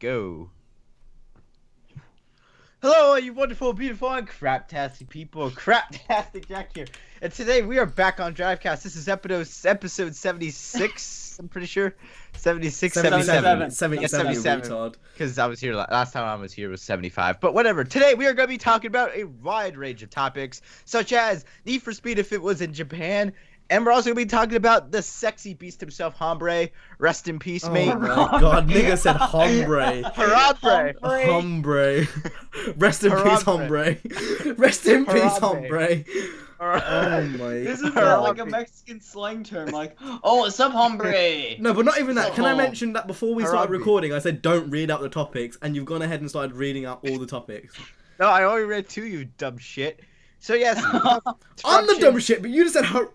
go. Hello, you wonderful, beautiful, and craptastic people. Craptastic Jack here. And today we are back on Drivecast. This is episode 76, I'm pretty sure. 76, 77. 77, retard. Because I was here, last time I was here was 75. But whatever. Today we are going to be talking about a wide range of topics, such as Need for Speed if it was in Japan. And we're also going to be talking about the sexy beast himself, Hombre. Rest in peace, mate. Oh my god, nigga said Hombre. Hombre. Hombre. Rest in peace, Hombre. Rest in peace, Hombre. Oh my. Isn't that like a Mexican slang term? Like, oh, what's up, hombre? No, but not even that. Can I mention that before we started recording, I said don't read out the topics, and you've gone ahead and started reading out all the topips. No, I only read two, you dumb shit. So yes, I'm the dumb shit, but you just said haram.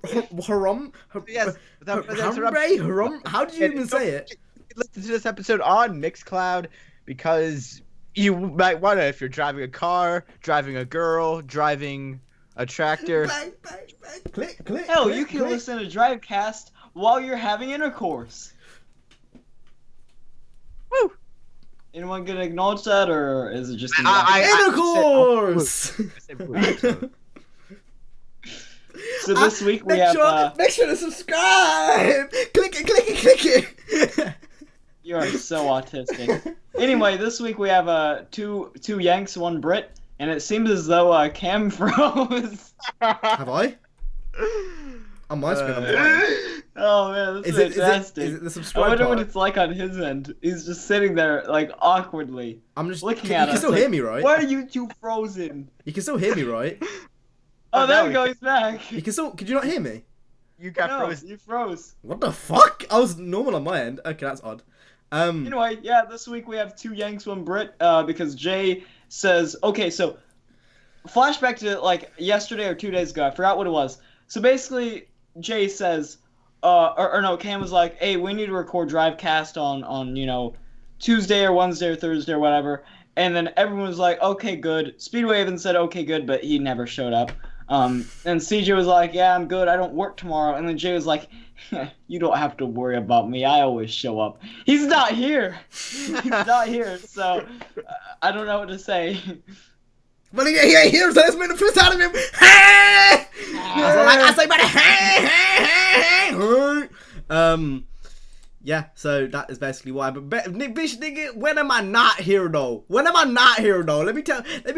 Yes, haram. How did you even say it? Listen to this episode on Mixcloud because you might want to, if you're driving a car, driving a girl, driving a tractor. Bang, bang, bang. Click, click. Hell, click, you can click. listen to Drivecast while you're having intercourse. Woo! Anyone gonna acknowledge that, or is it just intercourse? So this week we have. Make sure to subscribe. Click it, click it, click it. You are so autistic. Anyway, this week we have two Yanks, one Brit, and it seems as though Cam froze. Have I? On my screen, I'm fine. Oh man, this is fantastic. Is it the subscribe I wonder part? what it's like on his end. He's just sitting there, like, awkwardly. I'm just looking You at can us still like, hear me, right? Why are you two frozen? You can still hear me, right? Oh, there we go. He's back. You can still. Could you not hear me? You got No, frozen. you froze. What the fuck? I was normal on my end. Okay, that's odd. Anyway, yeah, this week we have two Yanks, one Brit, because Jay says, okay, so flashback to like yesterday or 2 days ago, I forgot what it was. So basically, Jay says, or no, Cam was like, hey, we need to record Drivecast on you know, Tuesday or Wednesday or Thursday or whatever. And then everyone was like, okay, good. Speedway even said, okay, good, but he never showed up. And CJ was like, yeah, I'm good, I don't work tomorrow. And then Jay was like, you don't have to worry about me, I always show up. He's not here. He's not here, so I don't know what to say. But he ain't here, so let's make the first out of him. Hey! I say, buddy, hey. Yeah, so that is basically why. But bitch, nigga, when am I not here though? When am I not here though? Let me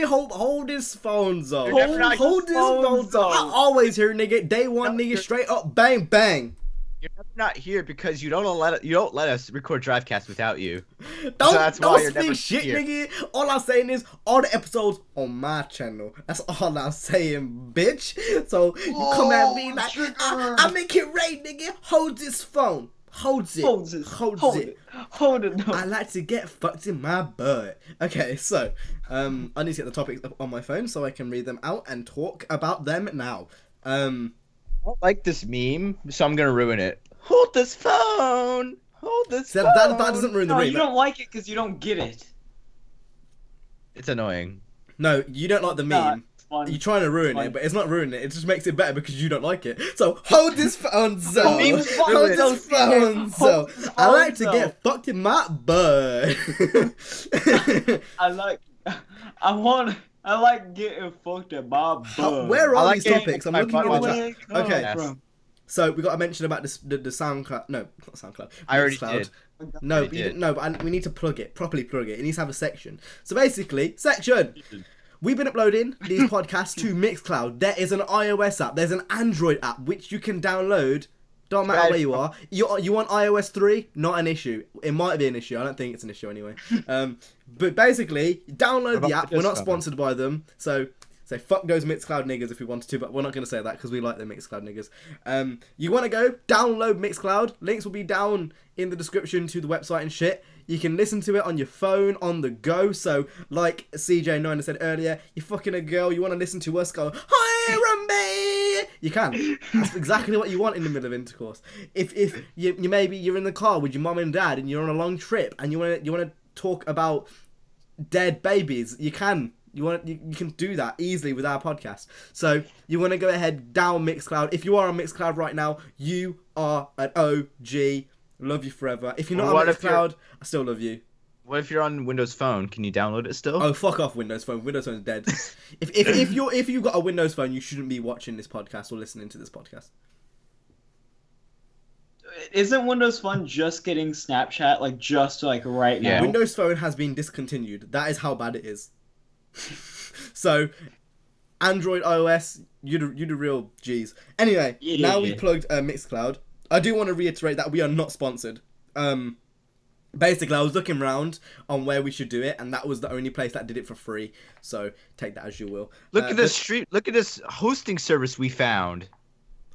hold his phone though. Hold his phone though. I always here, nigga. Day one, nigga, straight up, bang, bang. You're not here because you don't let us record Drivecast without you. Don't speak shit, nigga. All I'm saying is all the episodes on my channel. That's all I'm saying, bitch. So you come at me like I make it rain, nigga. Hold this phone. Hold it. I like to get fucked in my butt. Okay, so I need to get the topics up on my phone so I can read them out and talk about them now. I don't like this meme, so I'm gonna ruin it. Hold this phone. Hold this phone. That doesn't ruin the meme. You don't like it because you don't get it. It's annoying. No, you don't like the meme. You're trying to ruin it, but it's not ruining it. It just makes it better because you don't like it. So hold this phone, so hold this phone, so I like to get fucked in my butt. I like getting fucked in my butt. Where are I these like topics? I'm looking at the chat. Okay, Yes. so we got to mention about the SoundCloud. No, not SoundCloud. I already Mixcloud. did. No, but you didn't. No, but we need to properly plug it. It needs to have a section. So basically, section. We've been uploading these podcasts to Mixcloud. There is an iOS app. There's an Android app which you can download. Don't matter where you are. You want iOS 3? Not an issue. It might be an issue. I don't think it's an issue anyway. But basically, download the app. We're not sponsored by them, so say fuck those Mixcloud niggas if we wanted to, but we're not going to say that because we like the Mixcloud niggas. You want to go download Mixcloud? Links will be down in the description to the website and shit. You can listen to it on your phone, on the go. So, like CJ9 said earlier, you're fucking a girl, you want to listen to us go, hi, me. You can. That's exactly what you want in the middle of intercourse. If you maybe you're in the car with your mum and dad and you're on a long trip and you want to talk about dead babies, you can. You can do that easily with our podcast. So you want to go ahead, down Mixcloud. If you are on Mixcloud right now, you are an OG. Love you forever. If you're not on Mixcloud, I still love you. What if you're on Windows Phone? Can you download it still? Oh, fuck off, Windows Phone. Windows Phone's dead. if you've got a Windows Phone, you shouldn't be watching this podcast or listening to this podcast. Isn't Windows Phone just getting Snapchat right now? Yeah. Windows Phone has been discontinued. That is how bad it is. So, Android, iOS, you the real G's. Anyway, Yeah. now we've plugged Mixcloud. I do want to reiterate that we are not sponsored. Basically, I was looking around on where we should do it, and that was the only place that did it for free. So take that as you will. Look at this street. Look at this hosting service we found.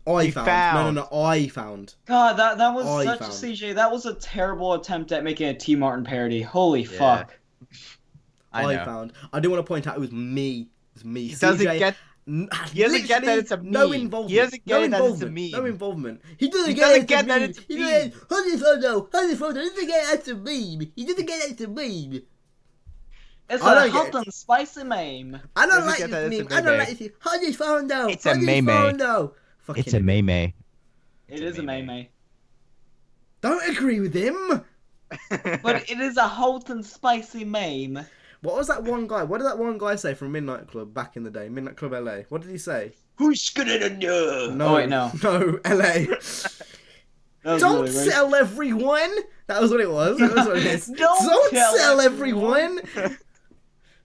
I found. No, I found. God, that was I such found. a CJ. That was a terrible attempt at making a T Martin parody. Holy fuck. I know. found. I do want to point out it was me. It was me. He doesn't CJ, get. He doesn't get that it's a no meme. involvement. He doesn't get no that it's a involvement. meme. No involvement. He doesn't He get doesn't get that that it's a it's a meme. meme. Holy photo. He doesn't get that's a meme. He doesn't get that's a meme. It's I a don't hot get and spicy meme. I don't Doesn't like get this that it's a meme. I don't meme. like this. Holy photo. It's a meme. Fucking meme. It is a meme. Don't agree with him. But it is a hot and spicy meme. What was that one guy? What did that one guy say from Midnight Club back in the day? Midnight Club LA. What did he say? Who's gonna know? No, Oh, wait, no. No, LA. That was Don't really weird. sell everyone. That was what it was. That was what it is. Don't sell sell everyone.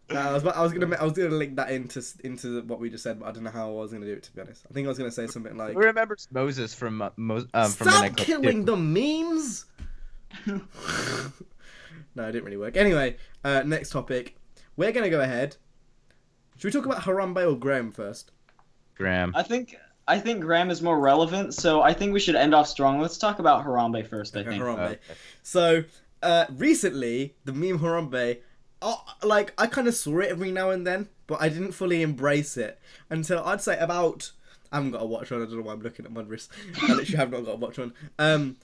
I was gonna link that into what we just said, but I don't know how I was gonna do it. To be honest, I think I was gonna say something like, Who remembers Moses from from "Stop Midnight Club killing 2? the memes." No, it didn't really work. Anyway, next topic. We're gonna go ahead. Should we talk about Harambe or Graham first? Graham. I think Graham is more relevant, so I think we should end off strong. Let's talk about Harambe first, I think. Harambe. Okay. So, recently, the meme Harambe, I kind of saw it every now and then, but I didn't fully embrace it until I'd say about. I haven't got a watch on. I don't know why I'm looking at my wrist. I literally have not got a watch on.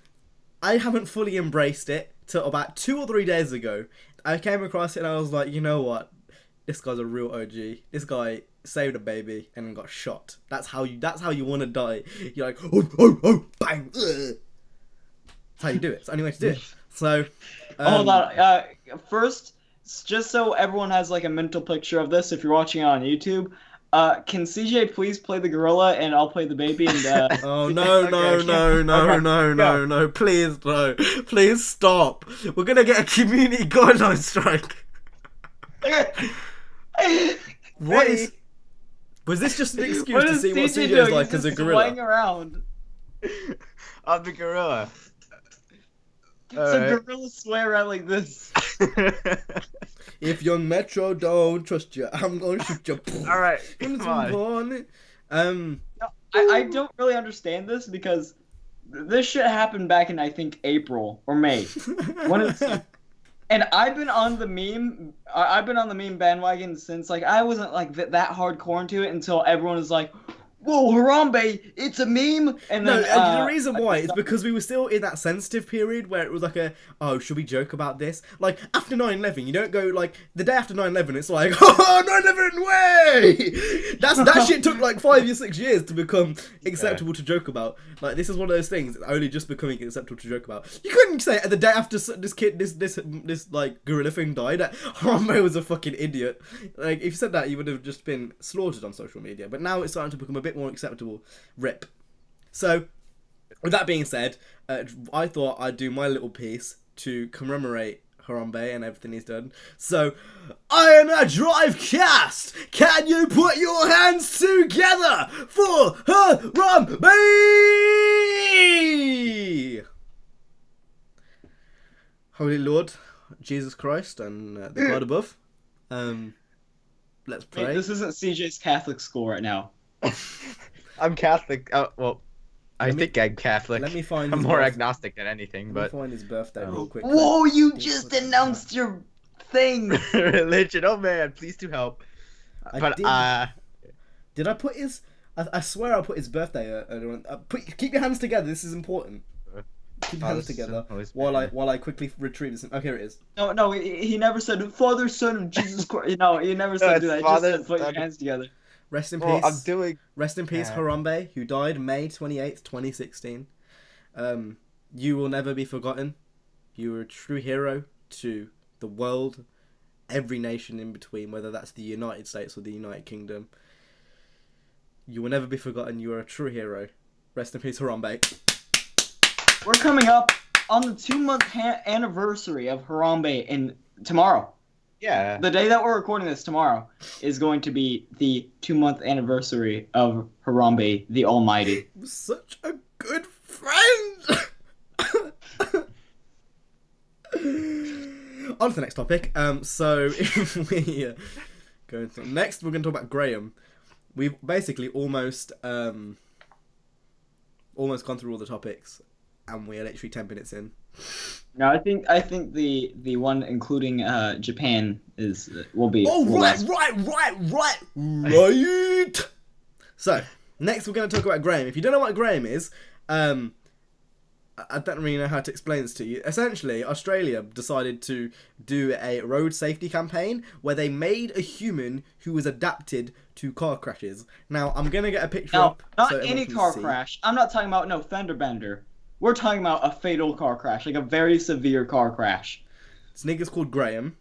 I haven't fully embraced it till about 2 or 3 days ago. I came across it and I was like, you know what? This guy's a real OG. This guy saved a baby and then got shot. That's how you want to die. You're like, oh, bang. Ugh. That's how you do it. It's the only way to do it. So, Hold on. First, just so everyone has like a mental picture of this, if you're watching it on YouTube, can CJ please play the gorilla and I'll play the baby? And oh no, please no, please stop. We're gonna get a community guideline strike. What is? Was this just an excuse to see what CJ is like as a gorilla? Swaying around. I'm the gorilla. So gorillas sway around like this. If young Metro don't trust you, I'm gonna shoot you. All right, come on. I don't really understand this because this shit happened back in I think April or May. One of the two. And I've been on the meme. I've been on the meme bandwagon since like I wasn't like that hardcore into it until everyone was like, "Whoa, Harambe, it's a meme!" And then the reason why is because we were still in that sensitive period where it was like oh, should we joke about this? Like, after 9/11, you don't go, like, the day after 9/11, it's like, oh, 9/11 way! That shit took, like, 5 or 6 years to become acceptable to joke about. Like, this is one of those things, it's only just becoming acceptable to joke about. You couldn't say the day after this like, gorilla thing died, that Harambe was a fucking idiot. Like, if you said that, you would have just been slaughtered on social media. But now it's starting to become a bit more acceptable. Rip. So, with that being said, I thought I'd do my little piece to commemorate Harambe and everything he's done. So, I am a Drivecast! Can you put your hands together for Harambe? Holy Lord, Jesus Christ, and the God above. Let's pray. Wait, this isn't CJ's Catholic school right now. I'm Catholic. Oh, well, I think I'm Catholic. Let me find. I'm more agnostic than anything, Let but me find his birthday real quick. Whoa, you just announced your thing. religion. Oh man, please do help. Did I put his? I swear I put his birthday. Keep your hands together. This is important. Keep your hands together while I quickly retrieve this. Okay, here it is. No, he never said Father, Son of Jesus Christ. No, he never said do that. He just said put your hands together. Rest in well, peace. Rest in peace, Harambe, who died May 28th, 2016. You will never be forgotten. You were a true hero to the world, every nation in between, whether that's the United States or the United Kingdom. You will never be forgotten. You are a true hero. Rest in peace, Harambe. We're coming up on the 2-month anniversary of Harambe tomorrow. Yeah. The day that we're recording this tomorrow is going to be the 2-month anniversary of Harambe the Almighty. Such a good friend. On to the next topic. So if we go into next, we're going to talk about Graham. We've basically almost gone through all the topics, and we're literally 10 minutes in. No, I think the one including Japan will be. Oh, will right. So next, we're going to talk about Graham. If you don't know what Graham is, I don't really know how to explain this to you. Essentially, Australia decided to do a road safety campaign where they made a human who was adapted to car crashes. Now, I'm going to get a picture up. Not so any can car see. crash. I'm not talking about no fender bender. We're talking about a fatal car crash, like a very severe car crash. This nigga's called Graham.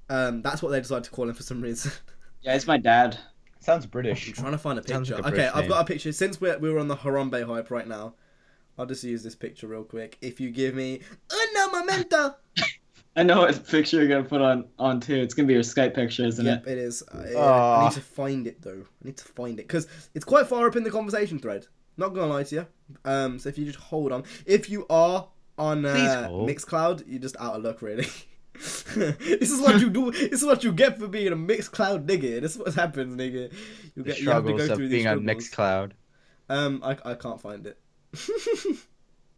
That's what they decided to call him for some reason. Yeah, it's my dad. Sounds British. I'm trying to find a Sounds picture. like a Okay, British I've name. got a picture. Since we're on the Harambe hype right now, I'll just use this picture real quick. If you give me un momento. I know what picture you're gonna put on too. It's gonna be your Skype picture, isn't Yep, it? it is. I need to find it though. I need to find it because it's quite far up in the conversation thread. Not gonna lie to you. So if you just hold on, if you are on Mixcloud, you're just out of luck, really. This is what you do. This is what you get for being a Mixcloud nigga. This is what happens, nigga. You have to go through these being on struggles. Mixcloud. I can't find it. The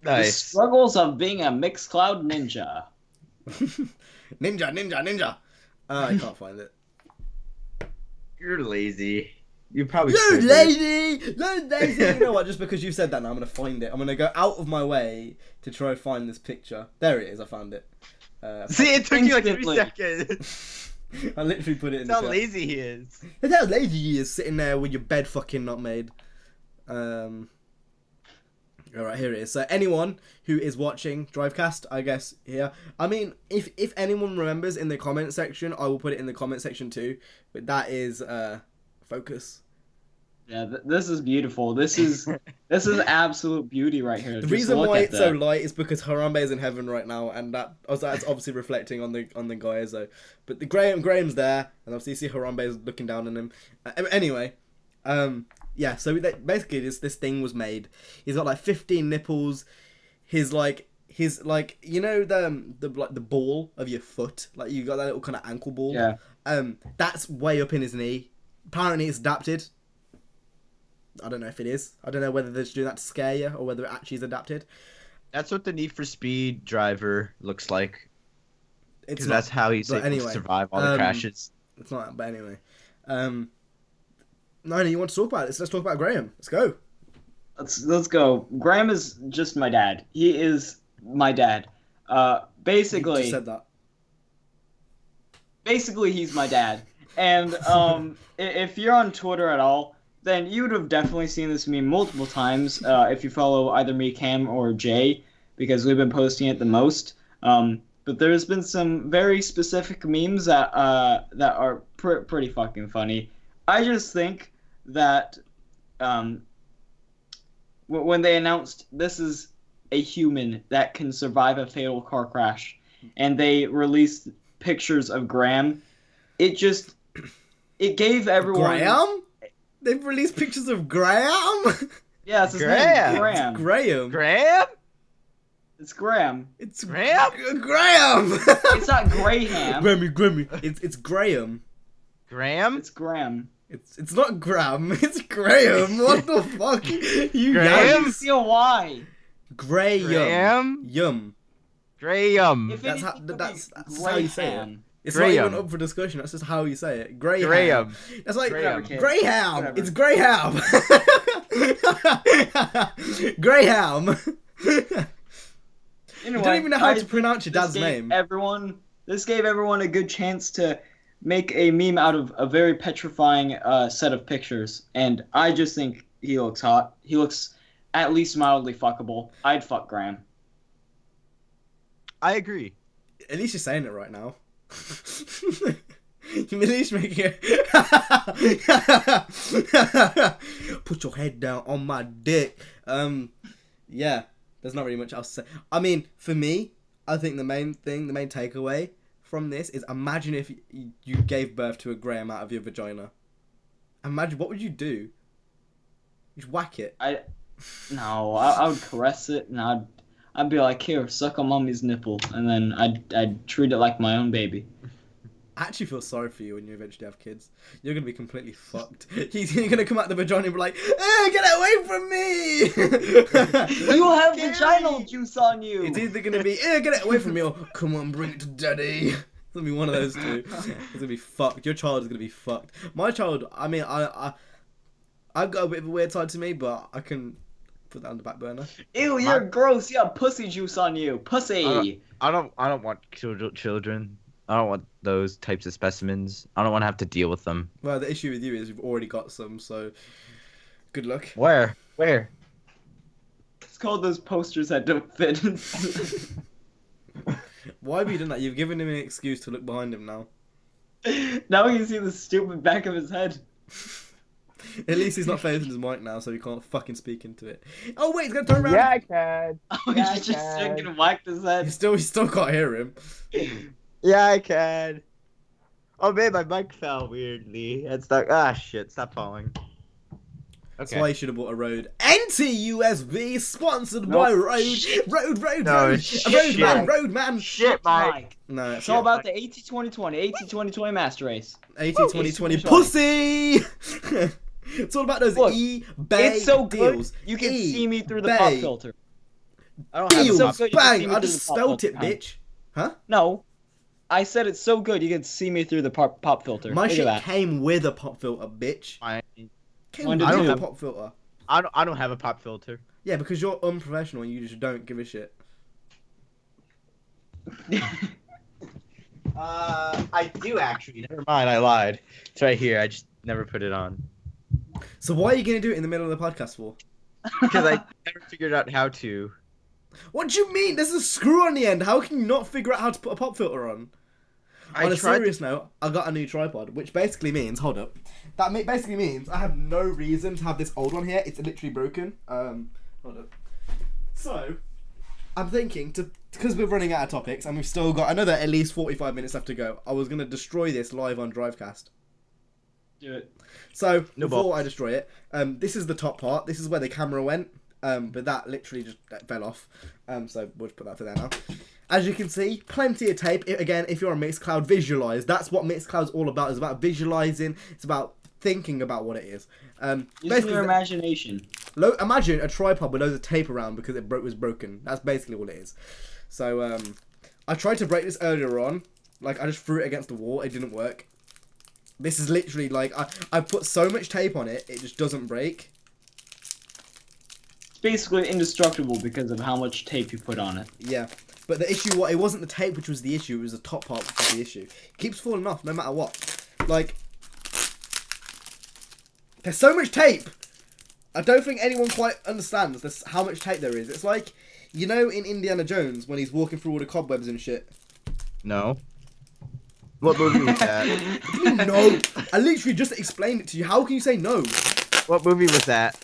Nice. struggles of being a Mixcloud ninja. Ninja. I can't find it. You're lazy. You probably. You could be. lazy! You lazy! You know what? Just because you said that now, I'm going to find it. I'm going to go out of my way to try and find this picture. There it is. I found it. See, it took you like 3 Instantly. I seconds. literally put it in That's the how chat. lazy he is. That's how lazy he is, sitting there with your bed fucking not made. Alright, here it is. So anyone who is watching Drivecast, I guess, here. I mean, if anyone remembers in the comment section, I will put it in the comment section too. But that is, focus. Yeah, this is beautiful. This is absolute beauty right here. The Just reason look why at it's so that. light is because Harambe is in heaven right now, and that's obviously reflecting on the guys though. But the Graham's there, and obviously you see Harambe is looking down on him. Anyway, yeah. So basically, this thing was made. He's got like 15 nipples. His you know the ball of your foot, like you got that little kind of ankle ball. Yeah. That's way up in his knee. Apparently, it's adapted. I don't know if it is. I don't know whether they're just doing that to scare you or whether it actually is adapted. That's what the Need for Speed driver looks like. It's Because not, that's how he's but able anyway, to survive all the crashes. It's not. But anyway, no, you want to talk about it? So let's talk about Graham. Let's go. Let's go. Graham is just my dad. He is my dad. You Basically, just said that. basically he's my dad. And if you're on Twitter at all, then you would have definitely seen this meme multiple times if you follow either me, Cam, or Jay, because we've been posting it the most. But there's been some very specific memes that are pretty fucking funny. I just think that when they announced this is a human that can survive a fatal car crash, and they released pictures of Graham, it gave everyone... Graham? They've released pictures of Graham. Yeah, it's his Graham. name, Graham. Graham. Graham? It's Graham. It's Graham? Graham. It's not Graham. Grammy. It's Graham. Graham? It's Graham. It's not Graham. It's Graham. What the fuck? You Graham? yikes. See why? Graham. Graham? Yum. Graham. If That's anything, that's it would be how you say it. Graham. It's Graham. not even up for discussion. That's just how you say it. Graham. Graham. That's like Graham. Graham. Whatever. It's Graham. Graham. Anyway, You don't even know how I to pronounce your this dad's gave name. This gave everyone a good chance to make a meme out of a very petrifying set of pictures, and I just think he looks hot. He looks at least mildly fuckable. I'd fuck Graham. I agree. At least you're saying it right now. You're at least making it. Put your head down on my dick. Yeah, there's not really much else to say. I mean, for me, I think the main takeaway from this is imagine if you gave birth to a Graham out of your vagina. Imagine, what would you do? You'd whack it. I would caress it, and I'd be like, here, suck on mommy's nipple, and then I'd treat it like my own baby. I actually feel sorry for you when you eventually have kids. You're going to be completely fucked. You're going to come out the vagina and be like, get away from me! You have vaginal juice on you! It's either going to be, get it away from me, or come on, bring it to daddy. It's going to be one of those two. It's going to be fucked. Your child is going to be fucked. My child, I mean, I've got a bit of a weird side to me, but I can put that on the back burner. Ew, you're gross. You have pussy juice on you. Pussy! I don't want children. I don't want those types of specimens. I don't want to have to deal with them. Well, the issue with you is you've already got some, so good luck. Where? It's called those posters that don't fit. Why have you done that? You've given him an excuse to look behind him now. Now we can see the stupid back of his head. At least he's not facing his mic now, so he can't fucking speak into it. Oh wait, he's gonna turn around. Yeah, I can. Oh, he's just sitting and whacked his head. You still can't hear him. Yeah, I can. Oh man, my mic fell weirdly. It's stuck. Ah, shit! Stop falling. That's why you should have bought a Rode NT-USB, sponsored by Rode. Roadman. Shit, Mike. No, It's all about the AT2020 Master Race. AT2020 pussy. It's all about those eBay It's so deals. good. You can see me through the pop filter. I don't have Deals. a pop- so good, you can see Bang! me I through just the pop spelt it, filter. bitch. Huh? No, I said it's so good you can see me through the pop filter. My Look shit at that. came with a pop filter, bitch. Came Mine with did a too. pop filter. I don't have a pop filter. Yeah, because you're unprofessional and you just don't give a shit. I do actually. Never mind, I lied. It's right here. I just never put it on So why are you gonna do it in the middle of the podcast for? because I never figured out how to. What do you mean? There's a screw on the end. How can you not figure out how to put a pop filter on? On a serious note, I got a new tripod, which basically means, hold up, basically means I have no reason to have this old one here. It's literally broken. Hold up. So, I'm thinking, because we're running out of topics, and we've still got another at least 45 minutes left to go, I was going to destroy this live on Drivecast. Do it. So, before I destroy it, this is the top part. This is where the camera went, but that literally just fell off. So, we'll just put that for there now. As you can see, plenty of tape. Again, if you're on Mixcloud, visualize. That's what Mixcloud's all about. It's about visualizing. It's about thinking about what it is. Using your imagination. Imagine a tripod with loads of tape around because it was broken. That's basically all it is. So, I tried to break this earlier on. Like, I just threw it against the wall. It didn't work. This is literally, like, I put so much tape on it, it just doesn't break. It's basically indestructible because of how much tape you put on it. Yeah. But the issue, it wasn't the tape which was the issue, it was the top part which was the issue. It keeps falling off no matter what. Like, there's so much tape! I don't think anyone quite understands how much tape there is. It's like, you know in Indiana Jones when he's walking through all the cobwebs and shit? No. What movie was that? No! I literally just explained it to you. How can you say no? What movie was that?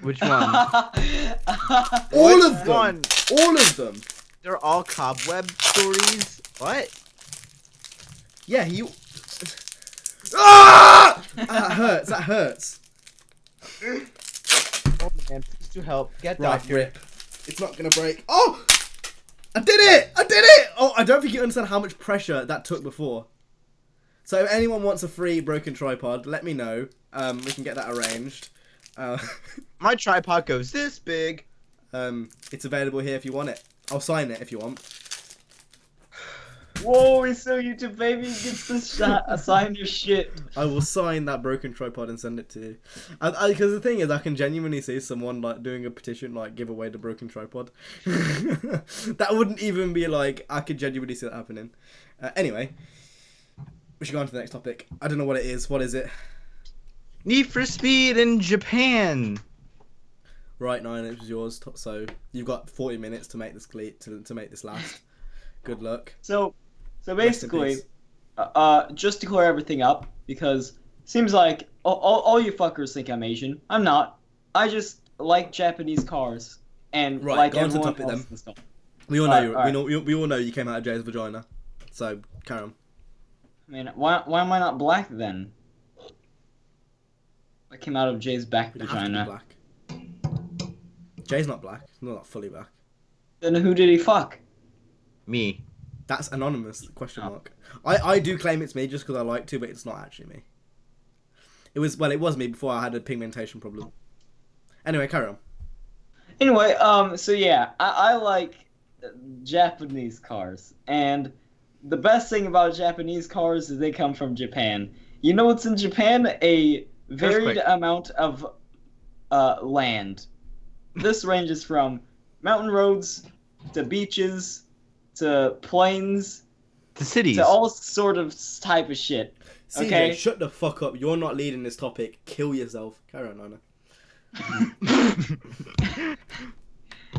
Which one? All of them! One? All of them! They're all cobweb stories? What? Yeah, he... Ah! That hurts. Oh man, please do help. Get Right, doctor. rip. It's not gonna break. Oh! I did it! Oh, I don't think you understand how much pressure that took before. So if anyone wants a free broken tripod, let me know. We can get that arranged. My tripod goes this big. It's available here if you want it. I'll sign it if you want. Whoa, he's so YouTube baby. He gets the shot. Sign your shit. I will sign that broken tripod and send it to you. Because the thing is, I can genuinely see someone like doing a petition, like give away the broken tripod. That wouldn't even be like, I could genuinely see that happening. Anyway, we should go on to the next topic. I don't know what it is. What is it? Need for Speed in Japan. Right, 9 inch was yours. So you've got 40 minutes to make this to make this last. Good luck. So Rest in basically, peace. just to clear everything up, because seems like all you fuckers think I'm Asian. I'm not. I just like Japanese cars and Right, like go on to the everyone topic else then. and stuff. We all know Alright, we all know you came out of Jay's vagina. So carry on. I mean, why am I not black then? I came out of Jay's back You don't have to be vagina. black. Jay's not black. He's not fully black. Then who did he fuck? Me. That's anonymous? Question Oh. mark. I do claim it's me just because I like to, but it's not actually me. It was me before I had a pigmentation problem. Anyway, carry on. Anyway, so yeah, I like Japanese cars, and the best thing about Japanese cars is they come from Japan. You know what's in Japan? A varied Earthquake. amount of land. This ranges from mountain roads to beaches to plains The cities. to all sort of type of shit. CJ, Okay. shut the fuck up. You're not leading this topic. Kill yourself. Carry on, Nana.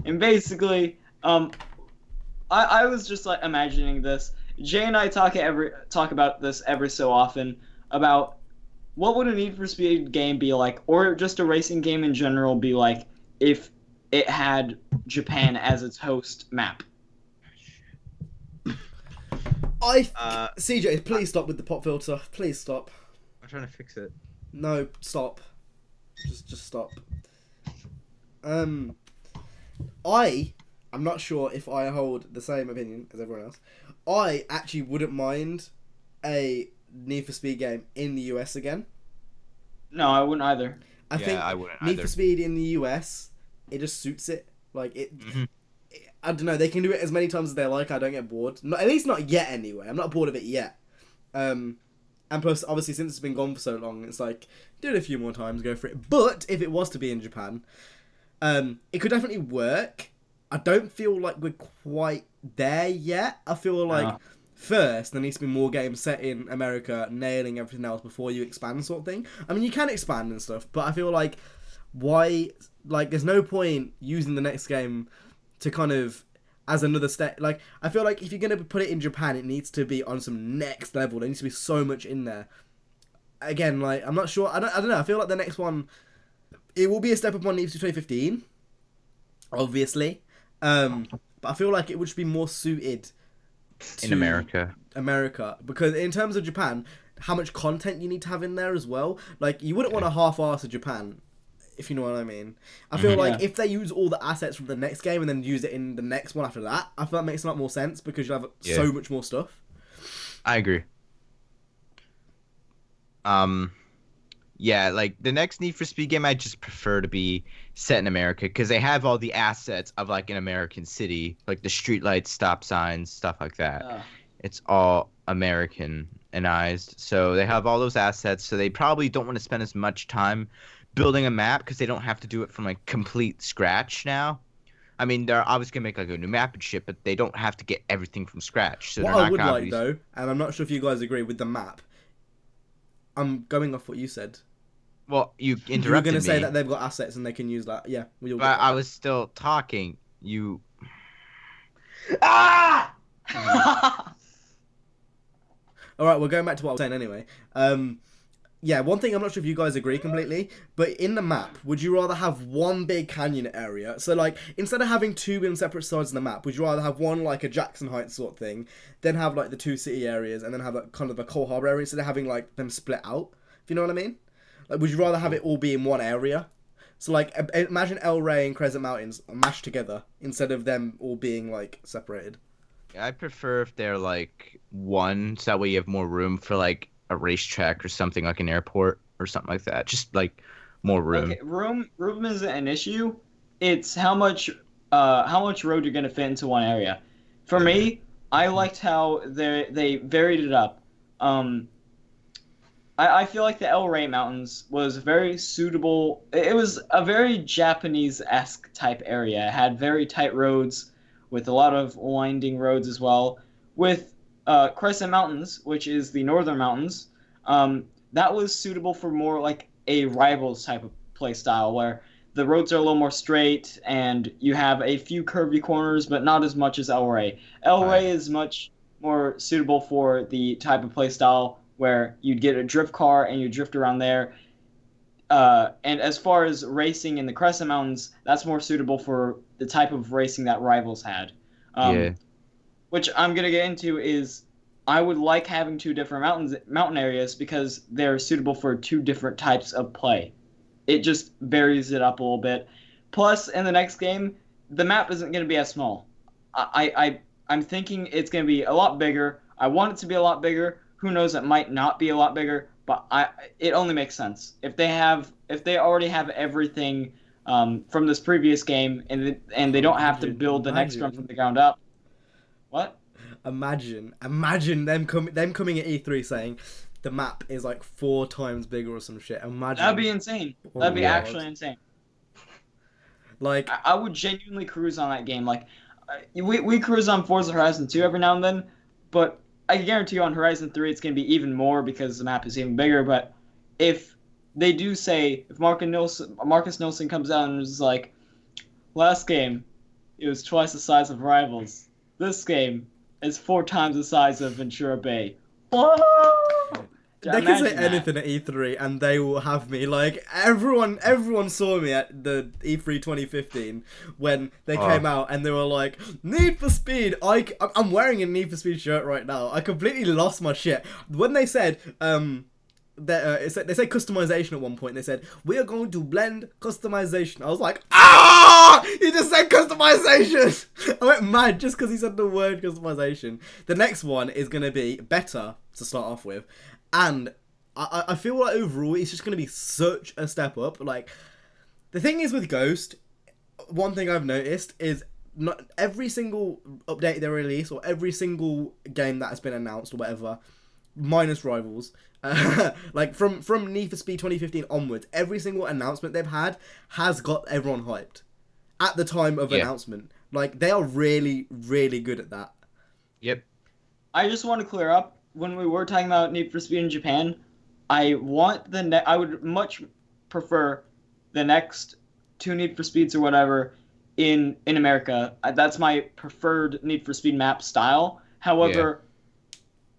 And basically, I was just like imagining this. Jay and I talk about this every so often about what would a Need for Speed game be like, or just a racing game in general be like if it had Japan as its host map. CJ, please stop with the pop filter. Please stop. I'm trying to fix it. No, stop. Just stop. I'm not sure if I hold the same opinion as everyone else. I actually wouldn't mind a Need for Speed game in the US again. No, I wouldn't either. I think I wouldn't Need either. for Speed in the US, it just suits it. Like it. Mhm. I don't know. They can do it as many times as they like. I don't get bored. Not, at least not yet. Anyway, I'm not bored of it yet. And plus, obviously, since it's been gone for so long, it's like do it a few more times, go for it. But if it was to be in Japan, it could definitely work. I don't feel like we're quite there yet. I feel like first there needs to be more games set in America, nailing everything else before you expand, sort of thing. I mean, you can expand and stuff, but I feel like why? Like, there's no point using the next game to kind of as another step. Like, I feel like if you're gonna put it in Japan, it needs to be on some next level. There needs to be so much in there. Again, like, I'm not sure. I don't know. I feel like the next one, it will be a step up on Need for Speed 2015, obviously. But I feel like it would just be more suited to In America. because in terms of Japan, how much content you need to have in there as well. Like, you wouldn't want to half-ass a Japan, if you know what I mean. I feel like if they use all the assets from the next game and then use it in the next one after that, I feel that makes a lot more sense because you have so much more stuff. I agree. Yeah, like the next Need for Speed game, I just prefer to be set in America because they have all the assets of like an American city, like the streetlights, stop signs, stuff like that. It's all Americanized, so they have all those assets. So they probably don't want to spend as much time building a map because they don't have to do it from like complete scratch now. I mean, they're obviously gonna make like a new map and shit, but they don't have to get everything from scratch. So What they're I not would gonna like, though, and I'm not sure if you guys agree with the map, I'm going off what you said. Well, you interrupted You were going to say me. that they've got assets and they can use that. Yeah. But I was still talking. You. Ah! Alright, we're going back to what I was saying anyway. Yeah, one thing I'm not sure if you guys agree completely, but in the map, would you rather have one big canyon area? So, like, instead of having two in separate sides of the map, would you rather have one, like, a Jackson Heights sort of thing, then have, like, the two city areas, and then have, like, kind of a Cole Harbour area, instead of having, like, them split out? If you know what I mean? Like, would you rather have it all be in one area? So, like, imagine El Rey and Crescent Mountains mashed together, instead of them all being, like, separated. I prefer if they're like one, so that way you have more room for like a racetrack or something, like an airport or something like that. Just like more room. Okay, room isn't an issue. It's how much road you're gonna fit into one area. For me, I liked how they varied it up. I feel like the El Rey Mountains was very suitable. It was a very Japanese-esque type area. It had very tight roads with a lot of winding roads as well. With Crescent Mountains, which is the northern mountains, that was suitable for more like a Rivals type of play style where the roads are a little more straight, and you have a few curvy corners, but not as much as El Rey. El Rey Right. is much more suitable for the type of play style where you'd get a drift car and you drift around there. And as far as racing in the Crescent Mountains, that's more suitable for the type of racing that Rivals had. Yeah. Which I'm gonna get into is I would like having two different mountain areas because they're suitable for two different types of play. It just varies it up a little bit. Plus, in the next game, the map isn't gonna be as small. I'm thinking it's gonna be a lot bigger. I want it to be a lot bigger. Who knows? It might not be a lot bigger, but it only makes sense if they already have everything from this previous game, and they don't have to build the next one from the ground up. What? Imagine them coming at E3 saying the map is like 4 times bigger or some shit. Imagine. That'd be insane. Oh That'd be my God. actually insane. Like, I would genuinely cruise on that game. Like, we cruise on Forza Horizon 2 every now and then, but I can guarantee you on Horizon 3 it's going to be even more because the map is even bigger. But if they do say, if Marcus Nilsson comes out and is like, last game, it was twice the size of Rivals. This game is 4 times the size of Ventura Bay. Whoa! they can say anything at E3 and they will have me. Like, everyone saw me at the E3 2015 when they came out and they were like, Need for Speed. I'm wearing a Need for Speed shirt right now. I completely lost my shit. When they said, they said customization at one point. They said, we are going to blend customization. I was like, he just said customization. I went mad just because he said the word customization. The next one is going to be better to start off with. And I feel like overall it's just going to be such a step up. Like, the thing is with Ghost, one thing I've noticed is not every single update they release or every single game that has been announced or whatever, minus Rivals, like from Need for Speed 2015 onwards, every single announcement they've had has got everyone hyped at the time of announcement. Like, they are really, really good at that. Yep. I just want to clear up, when we were talking about Need for Speed in Japan, I would much prefer the next 2 Need for Speeds or whatever in America. That's my preferred Need for Speed map style. However,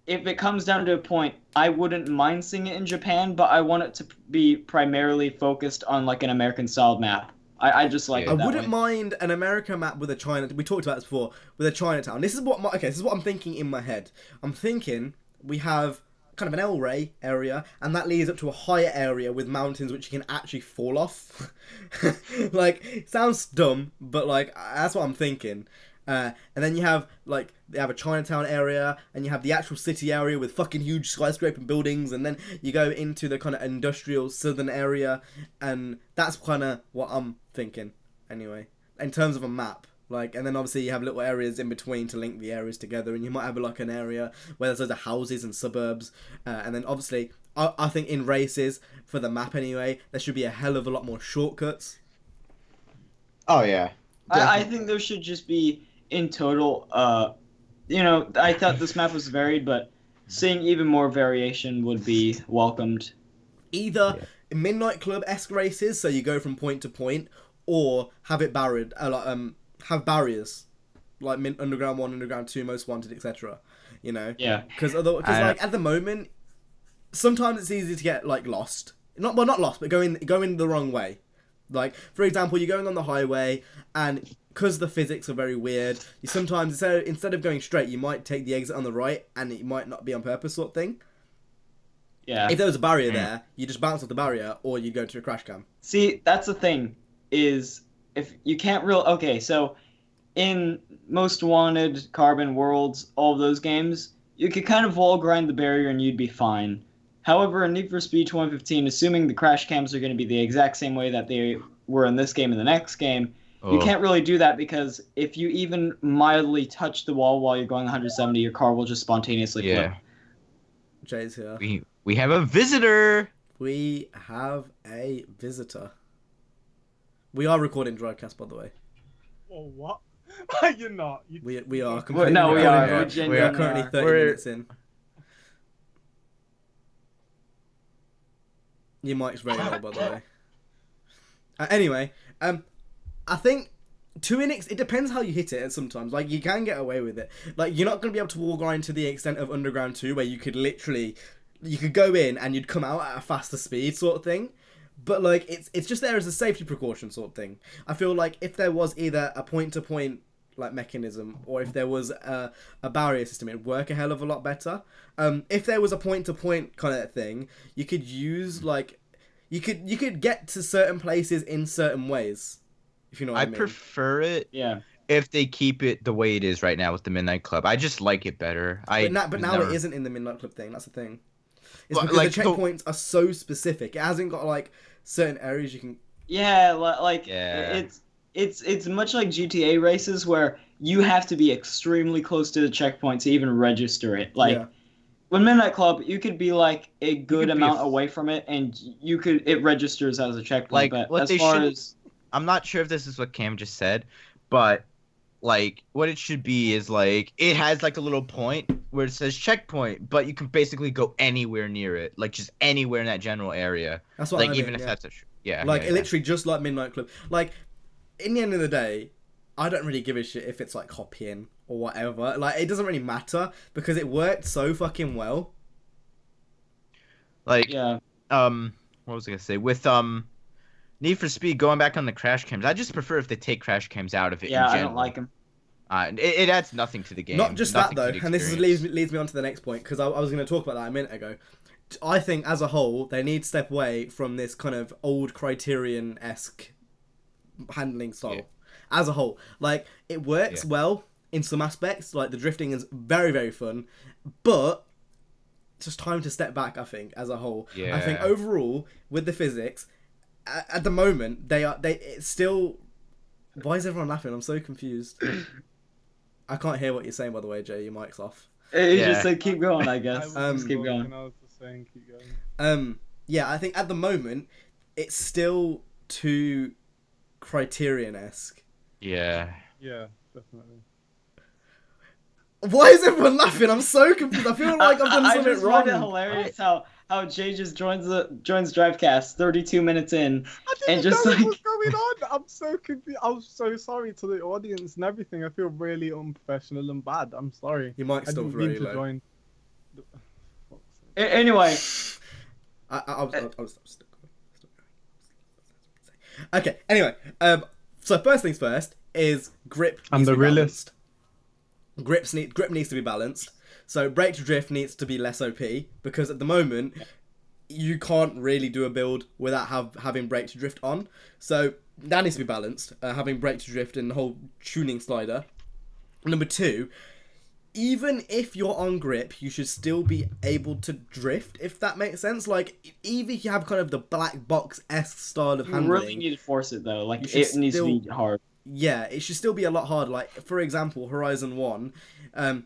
if it comes down to a point, I wouldn't mind seeing it in Japan, but I want it to be primarily focused on like an American style map. I just like it that I wouldn't way. mind an American map with a China. We talked about this before with a Chinatown. This is what I'm thinking in my head. I'm thinking we have kind of an El Rey area, and that leads up to a higher area with mountains which you can actually fall off. Like, it sounds dumb, but like that's what I'm thinking. And then you have they have a Chinatown area, and you have the actual city area with fucking huge skyscraper buildings, and then you go into the kind of industrial southern area, and that's kind of what I'm thinking anyway in terms of a map. Like, and then obviously you have little areas in between to link the areas together, and you might have like an area where there's loads of houses and suburbs, and then obviously I think in races for the map anyway, there should be a hell of a lot more shortcuts. Oh yeah. I think there should just be, in total, I thought this map was varied, but seeing even more variation would be welcomed. Either Midnight Club-esque races, so you go from point to point, or have it barred, have barriers, like Underground 1, Underground 2, Most Wanted, etc. You know? Yeah. Because like at the moment, sometimes it's easy to get like lost. Not lost, but going the wrong way. Like, for example, you're going on the highway, and because the physics are very weird, you sometimes, instead of going straight, you might take the exit on the right, and it might not be on purpose, sort of thing. Yeah. If there was a barrier there, you just bounce off the barrier, or you go to a crash cam. See, that's the thing, is if you can't okay, so in Most Wanted, Carbon, Worlds, all of those games, you could kind of wall grind the barrier and you'd be fine. However, in Need for Speed 2015, assuming the crash cams are going to be the exact same way that they were in this game and the next game, you can't really do that because if you even mildly touch the wall while you're going 170, your car will just spontaneously flip. Jay's here. We have a visitor. We have a visitor. We are recording Drivecast, by the way. Oh, what? You're not. We are. No, we are. We are currently 30 minutes in. Your mic's very low, by the way. Anyway, I think it depends how you hit it sometimes. Like, you can get away with it. Like, you're not going to be able to wall grind to the extent of Underground 2, where you could go in and you'd come out at a faster speed sort of thing. But, like, it's just there as a safety precaution sort of thing. I feel like if there was either a point-to-point, like, mechanism, or if there was a barrier system, it'd work a hell of a lot better. If there was a point-to-point kind of thing, you could use, like... You could get to certain places in certain ways. If you know what I mean. I prefer it Yeah. if they keep it the way it is right now with the Midnight Club. I just like it better. But now it isn't in the Midnight Club thing. That's the thing. It's because the checkpoints are so specific. It hasn't got like certain areas you can. Yeah, it's much like GTA races where you have to be extremely close to the checkpoint to even register it. Like with Midnight Club, you could be like a good amount away from it, and it registers as a checkpoint. Like, but as far as I'm not sure if this is what Cam just said, but like what it should be is like it has like a little point where it says checkpoint, but you can basically go anywhere near it, like just anywhere in that general area. That's what like I mean, even if that's literally just like Midnight Club. Like, in the end of the day, I don't really give a shit if it's like copying or whatever. Like, it doesn't really matter because it worked so fucking well. Like what was I gonna say with Need for Speed, going back on the crash cams, I just prefer if they take crash cams out of it. Yeah, in I don't like them. It adds nothing to the game. Not just that, though, and this experience. leads me on to the next point, because I was going to talk about that a minute ago. I think, as a whole, they need to step away from this kind of old Criterion-esque handling style. Yeah. As a whole. Like, it works well in some aspects, like the drifting is very, very fun, but it's just time to step back, I think, as a whole. Yeah. I think overall, with the physics... At the moment, it's still... Why is everyone laughing? I'm so confused. I can't hear what you're saying, by the way, Jay. Your mic's off. He just said keep going, I guess. Just keep going. I was just saying keep going. Yeah, I think at the moment, it's still too Criterion-esque. Yeah. Yeah, definitely. Why is everyone laughing? I'm so confused. I feel like I've done something I just wrong. find it hilarious how Jay just joins Drivecast 32 minutes in and just know like what's going on. I'm so confused. I'm so sorry to the audience and everything. I feel really unprofessional and bad. I'm sorry. Your mic's still very low. Join. Anyway. I'll still going. Okay. Anyway, so first things first is grip. I'm the realist. Grip needs to be balanced. So brake to drift needs to be less OP, because at the moment you can't really do a build without having brake to drift on. So that needs to be balanced, having brake to drift and the whole tuning slider. Number 2, even if you're on grip, you should still be able to drift, if that makes sense. Like, even if you have kind of the black box-esque style of handling... You really need to force it, though. Like, it needs to be hard. Yeah, it should still be a lot harder. Like, for example, Horizon 1,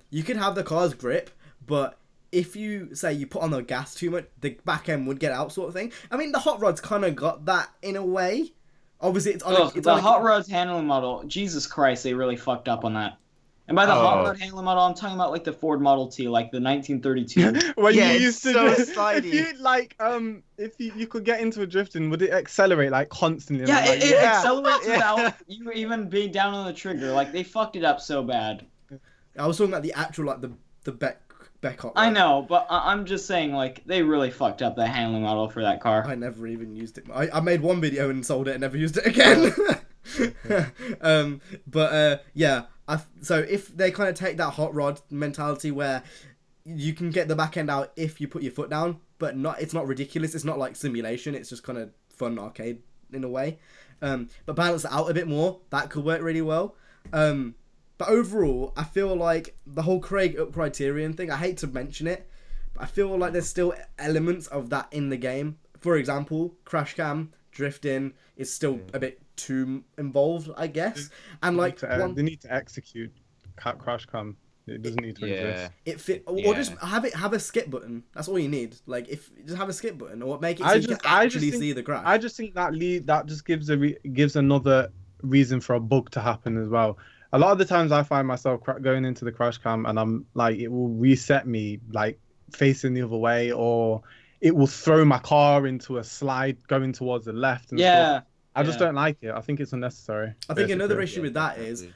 you could have the car's grip, but if you, say, you put on the gas too much, the back end would get out, sort of thing. I mean, the Hot Rod's kind of got that in a way. Obviously, it's on the Hot Rod's handling model, Jesus Christ, they really fucked up on that. And by the Hot Rod handling model, I'm talking about, like, the Ford Model T, like the 1932. When you it's used to so if you, like, if you could get into a drifting, would it accelerate, like, constantly? Yeah, like, it accelerates without you even being down on the trigger. Like, they fucked it up so bad. I was talking about the actual, like, the Beck Hot Rod. I know, but I'm just saying, like, they really fucked up the handling model for that car. I never even used it. I made one video and sold it and never used it again. Yeah. So if they kind of take that Hot Rod mentality where you can get the back end out if you put your foot down, but it's not ridiculous. It's not like simulation. It's just kind of fun arcade in a way. But balance it out a bit more. That could work really well. But overall, I feel like the whole Criterion thing, I hate to mention it, but I feel like there's still elements of that in the game. For example, crash cam, drifting is still a bit too involved, I guess. And like they need to execute crash cam. It doesn't need to exist. Or just have a skip button. That's all you need. Like, just have a skip button, or make it so you can actually see the crash. I just think that just gives another reason for a bug to happen as well. A lot of the times I find myself going into the crash cam and I'm like, it will reset me, like facing the other way, or it will throw my car into a slide going towards the left. And stuff. I just don't like it. I think it's unnecessary. I think another basically. issue with that is,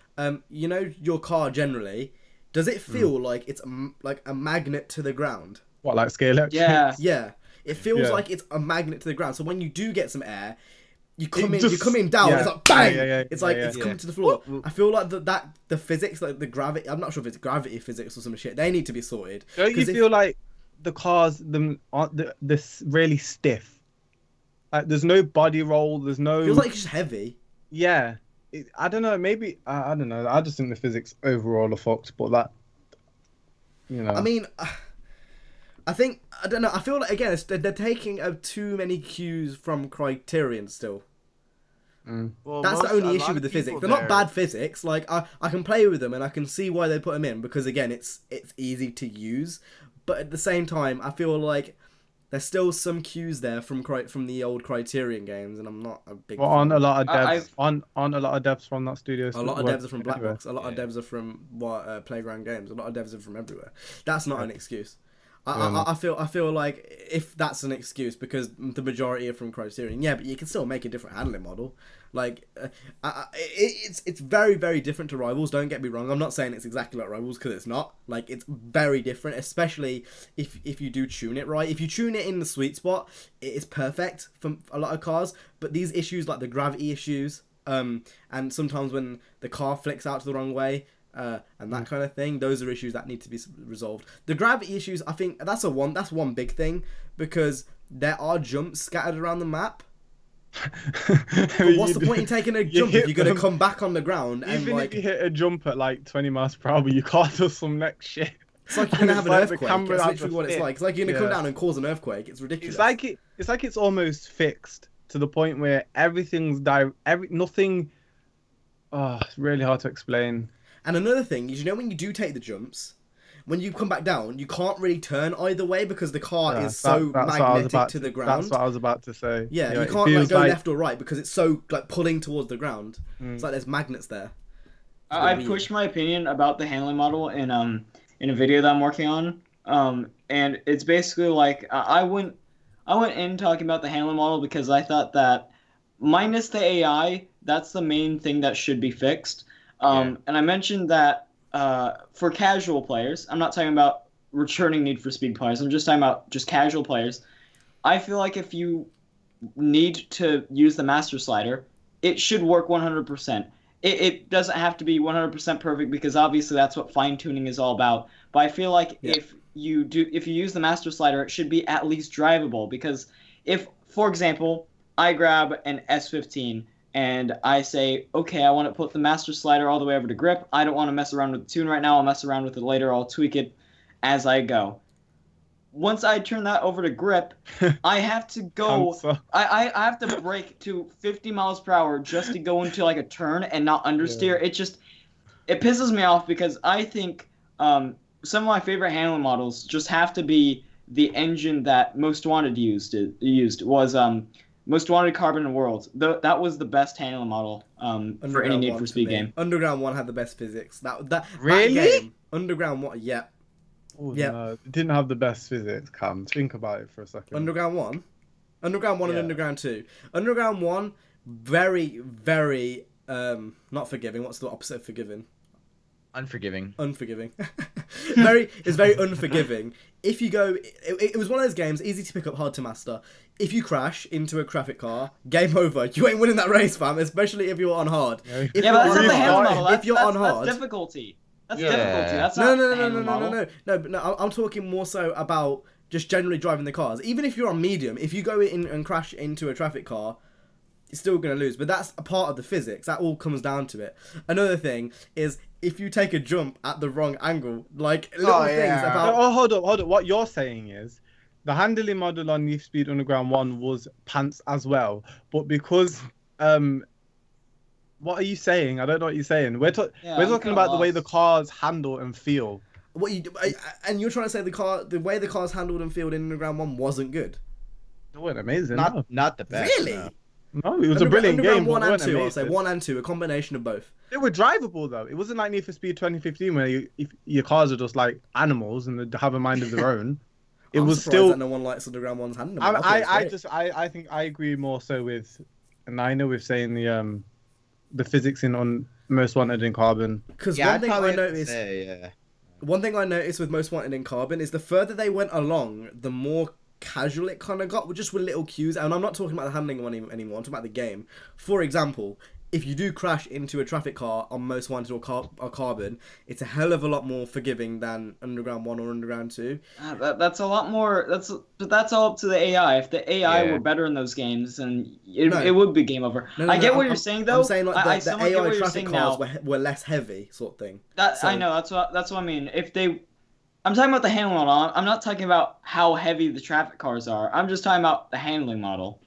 you know, your car generally, does it feel like it's like a magnet to the ground? What, like scale electric? Yeah. Yeah, it feels Yeah. like it's a magnet to the ground. So when you do get some air, you come It in, just- down. yeah. It's like bang. Yeah. It's like Yeah. it's coming to the floor. I feel like the physics, like the gravity. I'm not sure if it's gravity physics or some shit. They need to be sorted. Don't you 'Cause if- feel like the cars aren't this really stiff? Like there's no body roll. There's no. feels like it's just heavy. Yeah. I don't know. Maybe I don't know. I just think the physics overall are fucked. But that, you know. I mean, I think I don't know. I feel like again, they're taking too many cues from Criterion still. Well, That's the a only lot issue of with the physics. people They're not there- bad physics. Like I can play with them and I can see why they put them in because again, it's easy to use. But at the same time, I feel like there's still some cues there from the old Criterion games, and I'm not a big. Well, on fan. a lot of devs, I've- on a lot of devs from that studio. A lot of devs are from anyway. Blackbox. A lot of devs are from Playground Games. A lot of devs are from everywhere. That's not an excuse. I feel like if that's an excuse because the majority are from Criterion, yeah, but you can still make a different handling model. Like, it's very, very different to Rivals. Don't get me wrong. I'm not saying it's exactly like Rivals because it's not. Like, it's very different, especially if you do tune it right. If you tune it in the sweet spot, it is perfect for a lot of cars. But these issues, like the gravity issues, and sometimes when the car flicks out to the wrong way, and that kind of thing, those are issues that need to be resolved. The gravity issues, I think that's one big thing because there are jumps scattered around the map. But what's the point in taking a jump if you're going to come back on the ground and Even like if you hit a jump at like 20 miles per hour, you can't do some next shit. it's like you're going to have an Like the earthquake. camera That's has literally to what it's fit. like. It's like you're going to come Yeah. down and cause an earthquake. It's ridiculous. It's like it's almost fixed to the point where everything's nothing. Oh, it's really hard to explain. And another thing is, you know, when you do take the jumps, when you come back down, you can't really turn either way because the car Yeah, is so that's what I was magnetic about to the ground. That's what I was about to say. Yeah, you it can't like feels go left or right because it's so like pulling towards the ground. Mm. It's like there's magnets there. I pushed my opinion about the handling model in a video that I'm working on. And it's basically like I went in talking about the handling model because I thought that minus the AI, that's the main thing that should be fixed. And I mentioned that for casual players, I'm not talking about returning Need for Speed players. I'm just talking about just casual players. I feel like if you need to use the master slider, it should work 100%. It doesn't have to be 100% perfect because obviously that's what fine tuning is all about. But I feel like if you use the master slider, it should be at least drivable because if, for example, I grab an S15 and I say, okay, I want to put the master slider all the way over to grip. I don't want to mess around with the tune right now. I'll mess around with it later. I'll tweak it as I go. Once I turn that over to grip, I have to go. I have to brake to 50 miles per hour just to go into like a turn and not understeer. It pisses me off because I think some of my favorite handling models just have to be the engine that Most Wanted used was Most Wanted Carbon World. That was the best handling model for any Need for Speed game. Underground 1 had the best physics. That Really? game, Underground 1, yeah. Oh, Yeah. no, it didn't have the best physics, Cam. Think about it for a second. Underground 1? Underground 1 and Yeah. Underground 2. Underground 1, very, very, not forgiving. What's the opposite of forgiving? Unforgiving. Unforgiving. It's very unforgiving. If you go, it was one of those games, easy to pick up, hard to master. If you crash into a traffic car, game over. You ain't winning that race, fam. Especially if you're on hard. Yeah. If Yeah, you're but that's on not the hard- handling model. if you're on hard, that's difficulty. That's Yeah. difficulty. That's no, not no, the no, no, handling no, no, model. no, but no. I'm talking more so about just generally driving the cars. Even if you're on medium, if you go in and crash into a traffic car, you're still gonna lose. But that's a part of the physics. That all comes down to it. Another thing is if you take a jump at the wrong angle, like little things yeah. about. Oh, hold up. What you're saying is the handling model on Need for Speed Underground 1 was pants as well. But because what are you saying? I don't know what you're saying. We're talking kinda about the way lost. the cars handle and feel. What you and you're trying to say the way the cars handled and fielded in Underground 1 wasn't good. It wasn't amazing. Not the best. Really? no. No, it was a brilliant Underground game. 1 but it and wasn't 2, I'll say amazing. 1 and 2, a combination of both. They were drivable though. It wasn't like Need for Speed 2015 where your cars are just like animals and they have a mind of their own. It I'm was surprised still. that no one likes Underground 1's handling. I think I agree more so with Nina with saying the physics in on Most Wanted in Carbon. Because Yeah, one thing I noticed. yeah. One thing I noticed with Most Wanted in Carbon is the further they went along, the more casual it kind of got, just with little cues. And I'm not talking about the handling one anymore. I'm talking about the game. For example, if you do crash into a traffic car on Most Wanted or Carbon, it's a hell of a lot more forgiving than Underground 1 or Underground 2. That's a lot more. That's all up to the AI. If the AI were better in those games, then it would be game over. I get what you're saying though. I'm saying like the somewhat get AI what you're traffic saying cars now. were less heavy, sort of thing. I know. That's what I mean. I'm talking about the handling model. I'm not talking about how heavy the traffic cars are. I'm just talking about the handling model.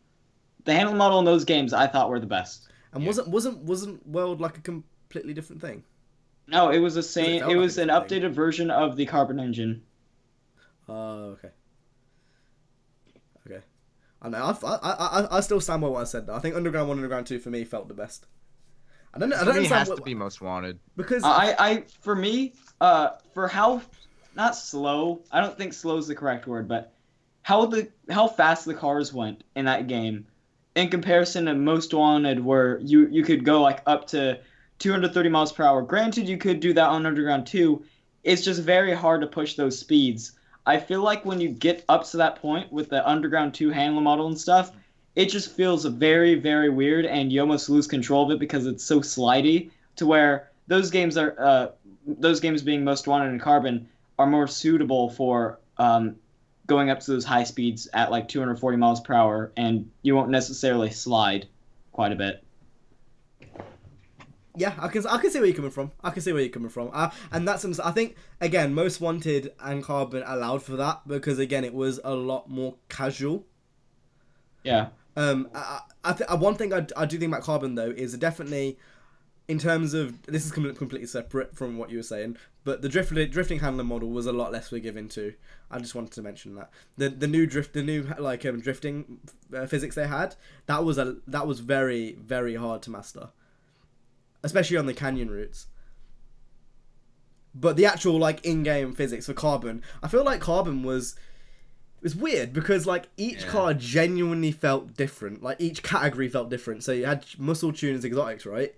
The handling model in those games I thought were the best. And wasn't World like a completely different thing? No, it was the same. It was an different thing. updated version of the Carbon engine. Oh, okay. Okay. I know. I still stand by what I said though. I think Underground 1 and Underground 2 for me felt the best. I don't know. For me, it has to be Most Wanted. Because For me, for how not slow. I don't think slow is the correct word, but how fast the cars went in that game, in comparison to Most Wanted, where you could go like up to 230 miles per hour. Granted, you could do that on Underground 2. It's just very hard to push those speeds. I feel like when you get up to that point with the Underground 2 handling model and stuff, it just feels very, very weird, and you almost lose control of it because it's so slidey. To where those games being Most Wanted and Carbon are more suitable for going up to those high speeds at like 240 miles per hour, and you won't necessarily slide quite a bit. yeah, I can see where you're coming from. And that's I think again, Most Wanted and Carbon allowed for that because again, it was a lot more casual. Yeah. One thing I do think about Carbon though is definitely, in terms of, this is completely separate from what you were saying, but the drifting handler model was a lot less forgiving too. I just wanted to mention that the new drifting physics they had, that was very, very hard to master, especially on the canyon routes. But the actual like in-game physics for Carbon, I feel like Carbon was weird because like each car genuinely felt different. Like each category felt different. So you had muscle tuners, exotics, right?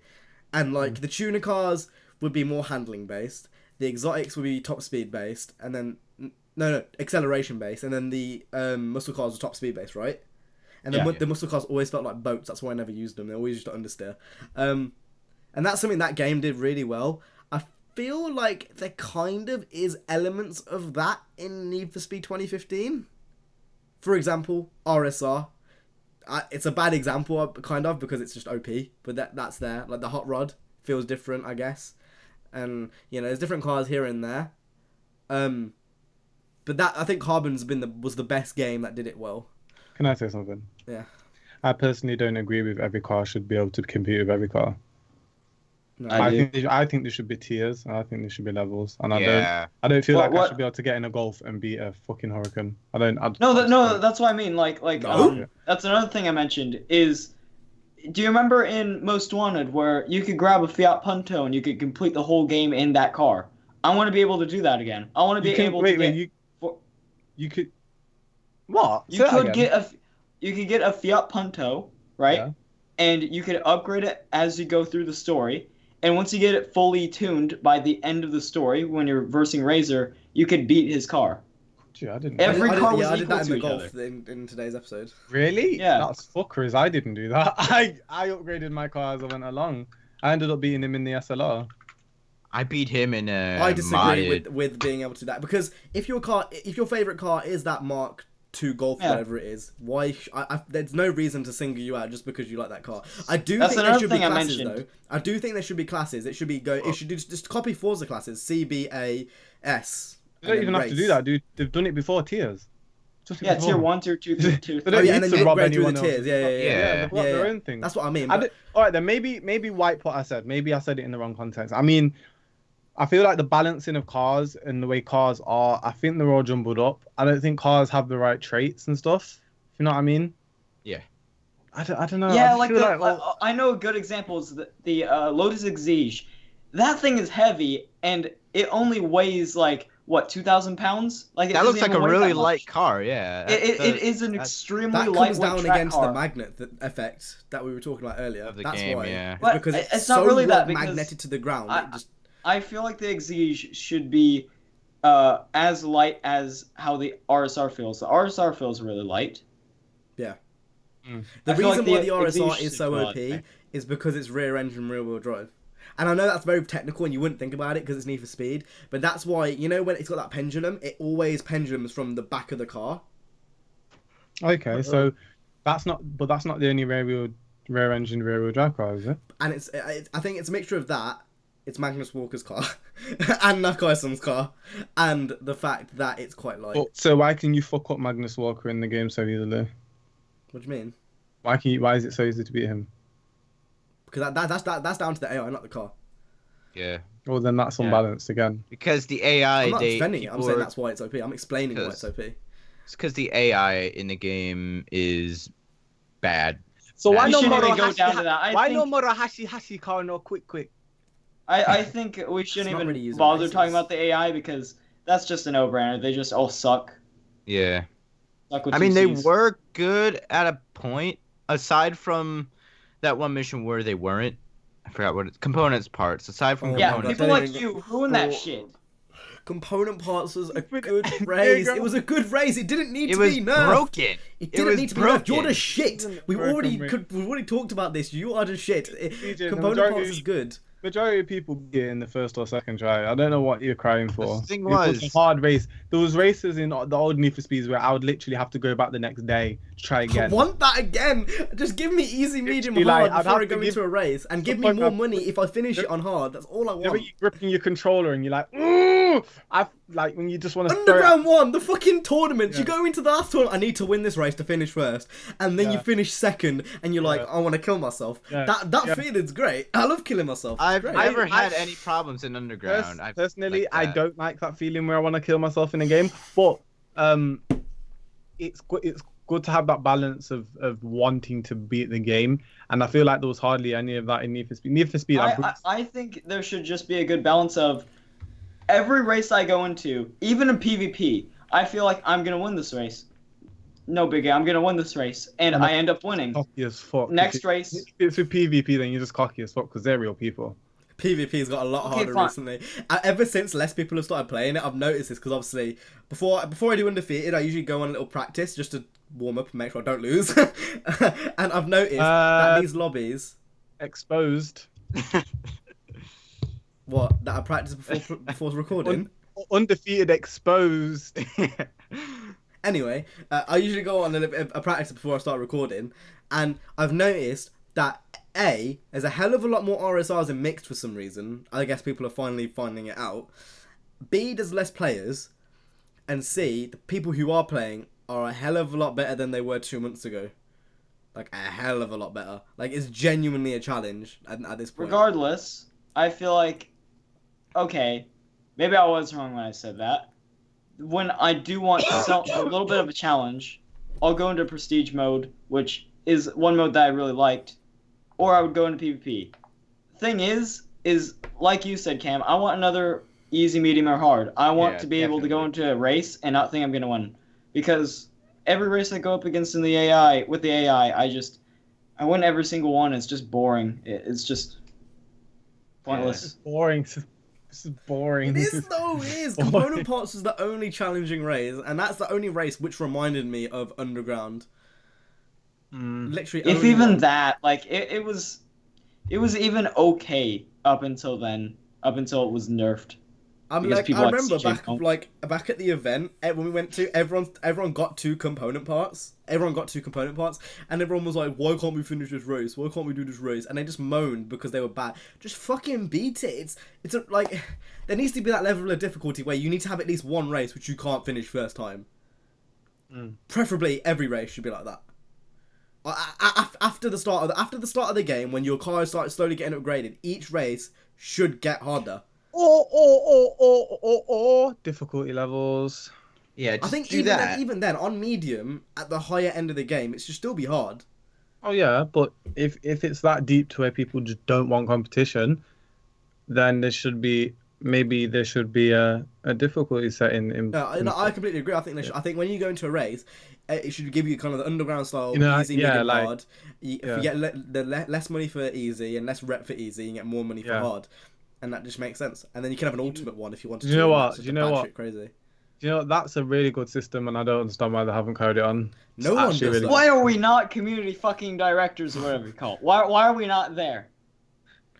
And like the tuner cars would be more handling based, the exotics would be top speed based, and then acceleration based, and then the muscle cars were top speed based, right? And then the muscle cars always felt like boats. That's why I never used them. They always used to understeer. And that's something that game did really well. I feel like there kind of is elements of that in Need for Speed 2015. For example, RSR. It's a bad example, kind of, because it's just OP, but that's there. Like, the hot rod feels different, I guess. And, there's different cars here and there. But that, I think Carbon's was the best game that did it well. Can I say something? Yeah. I personally don't agree with every car should be able to compete with every car. No, I think there should be tiers, and I think there should be levels, and I don't feel like I should be able to get in a Golf and beat a fucking Huracan. That's what I mean. That's another thing I mentioned is, do you remember in Most Wanted where you could grab a Fiat Punto and you could complete the whole game in that car? I want to be able to do that again. I want to be able to you could what? You could get a Fiat Punto, right? Yeah. And you could upgrade it as you go through the story. And once you get it fully tuned by the end of the story, when you're versing Razor, you could beat his car. Gee, I didn't. Every car was I did equal that in to the each Golf other. in today's episode. Really? Yeah. That's fuckers. I didn't do that. I upgraded my car as I went along. I ended up beating him in the SLR. I beat him in I disagree with being able to do that, because if your favorite car is that Mark II Golf, whatever it is, why? There's no reason to single you out just because you like that car. I do think there should be classes though. I do think there should be classes. It should be It should just copy Forza classes, C, B, A, S. You don't even have to do that, dude. They've done it before tiers. Yeah, tier 1, tier 2, tier 2. They don't need and then to rob upgrade through the anyone tiers. They've got their own thing. That's what I mean. All right, then maybe wipe what I said. Maybe I said it in the wrong context. I mean, I feel like the balancing of cars and the way cars are, I think they're all jumbled up. I don't think cars have the right traits and stuff. If you know what I mean? Yeah. I don't know. Yeah, I know a good example is the Lotus Exige. That thing is heavy, and it only weighs like what, 2,000 pounds? Like it That looks doesn't like a even weigh really that much. light car. Yeah. It is an extremely That comes lightweight down track against car. the magnet effect that we were talking about earlier. Of the That's game, why. yeah. It's But because it's, it's so not really that, because magneted to the ground. I- It just I feel like the Exige should be as light as how the RSR feels. The RSR feels really light. the I feel reason like why the the RSR Exige is so should OP be light. is because it's rear engine, rear wheel drive. And I know that's very technical and you wouldn't think about it because it's Need for Speed, but that's why, you know, when it's got that pendulum, it always pendulums from the back of the car. Okay, so that's not the only rear engine, rear wheel drive car, is it? And it's I think it's a mixture of that. It's Magnus Walker's car and Nakaison's car, and the fact that it's quite light. So why can you fuck up Magnus Walker in the game so easily? What do you mean? Why is it so easy to beat him? Because that's down to the AI, not the car. Yeah. Well, then that's Yeah. unbalanced again. Because the AI, I'm not they defending it. I'm people saying are- that's why it's OP. I'm explaining why it's OP. It's because the AI in the game is bad. So why We no shouldn't even Morohashi go down to that. I think, Morohashi car no quick? I think we shouldn't not even really using bother races. talking about the AI because that's just a no-brainer. They just all suck. Yeah. Suck with I two mean, they Cs. were good at a point, aside from that one mission where they weren't. I forgot what it's components parts. Aside from Oh Yeah, my God, components. people don't like even- you ruin that Oh. shit. Component parts was a But- good There raise. you go. It was a good raise. It didn't need It to was be nerfed. broken. It didn't was need to be broken. nerfed. You're the shit. We've Broken, mate. we've already talked about this. You are the shit. the Component majority- parts is good. Majority of people get in the first or second try. I don't know what you're crying for. The thing It was was- a hard race. There was races in the old Need for Speeds where I would literally have to go back the next day to try I again. want that again. Just give me easy, medium, Literally, hard like, I'd before I have go to give- into a race, and give me Sometimes more I'd- money if I finish it on hard. That's all I You know, want. when you're gripping your controller and you're like, ooh, like when you just want to Underground 1, the fucking tournament. Yeah. You go into the last tournament. I need to win this race to finish first, and then you Yeah. finish second, and you're like, Yeah. I want to kill myself. Yeah. That Yeah. feeling's great. I love killing myself. It's I've great. never I- had any problems in Underground. I've Personally, like I that. don't like that feeling where I want to kill myself in a game, but it's good to have that balance of wanting to beat the game, and I feel like there was hardly any of that in Need for Speed. Need for Speed, I think there should just be a good balance of every race I go into, even in PvP, I feel like I'm gonna win this race. No biggie, I'm gonna win this race, and I end up winning. cocky as fuck. Next race, If it's with PvP, then you're just cocky as fuck because they're real people. PvP's got a lot Okay, harder fine. recently. Ever since less people have started playing it, I've noticed this because obviously before I do undefeated, I usually go on a little practice just to warm up and make sure I don't lose. And I've noticed that these lobbies, Exposed. that I practice before recording. Undefeated exposed. Anyway, I usually go on a practice before I start recording, and I've noticed that A, there's a hell of a lot more RSRs in mixed for some reason. I guess people are finally finding it out. B, there's less players, and C, the people who are playing are a hell of a lot better than they were 2 months ago. Like, a hell of a lot better. Like, it's genuinely a challenge at this point. regardless, I feel like, okay, maybe I was wrong when I said that. When I do want a little bit of a challenge, I'll go into prestige mode, which is one mode that I really liked, or I would go into PvP. Thing is like you said, Cam, I want another easy, medium, or hard. I want Yeah, to be able to go into a race and not think I'm gonna win, because every race I go up against with the AI, I win every single one. It's just boring. It's just pointless. Boring. This is boring. It is though, it is. Component Parts is the only challenging race, and that's the only race which reminded me of Underground. Literally, If only even one. that, like it was even okay up until then, up until it was nerfed. I'm because like, people I like remember CJ back at the event when we went to, everyone got two component parts. Everyone got two component parts, and everyone was like, "Why can't we finish this race? Why can't we do this race?" And they just moaned because they were bad. Just fucking beat it. It's like there needs to be that level of difficulty where you need to have at least one race which you can't finish first time. Preferably every race should be like that. After the start of the game, when your car starts slowly getting upgraded, each race should get harder. Difficulty levels. Yeah, I just think do even that. even then, on medium, at the higher end of the game, it should still be hard. Oh yeah, but if it's that deep to where people just don't want competition, then there should be maybe there should be a difficulty setting in. No, I completely agree. I think when you go into a race, it should give you kind of the underground style, You know, easy, yeah, medium, like- hard. If you get less money for easy and less rep for easy, you get more money for Yeah. hard, and that just makes sense. And then you can have an ultimate one if you want to. Do you know and what? that's just Do you know batshit what? Crazy. You know, that's a really good system, and I don't understand why they haven't carried it on. No It's one actually does really that. Why are we not community fucking directors or whatever you call it? Why are we not there?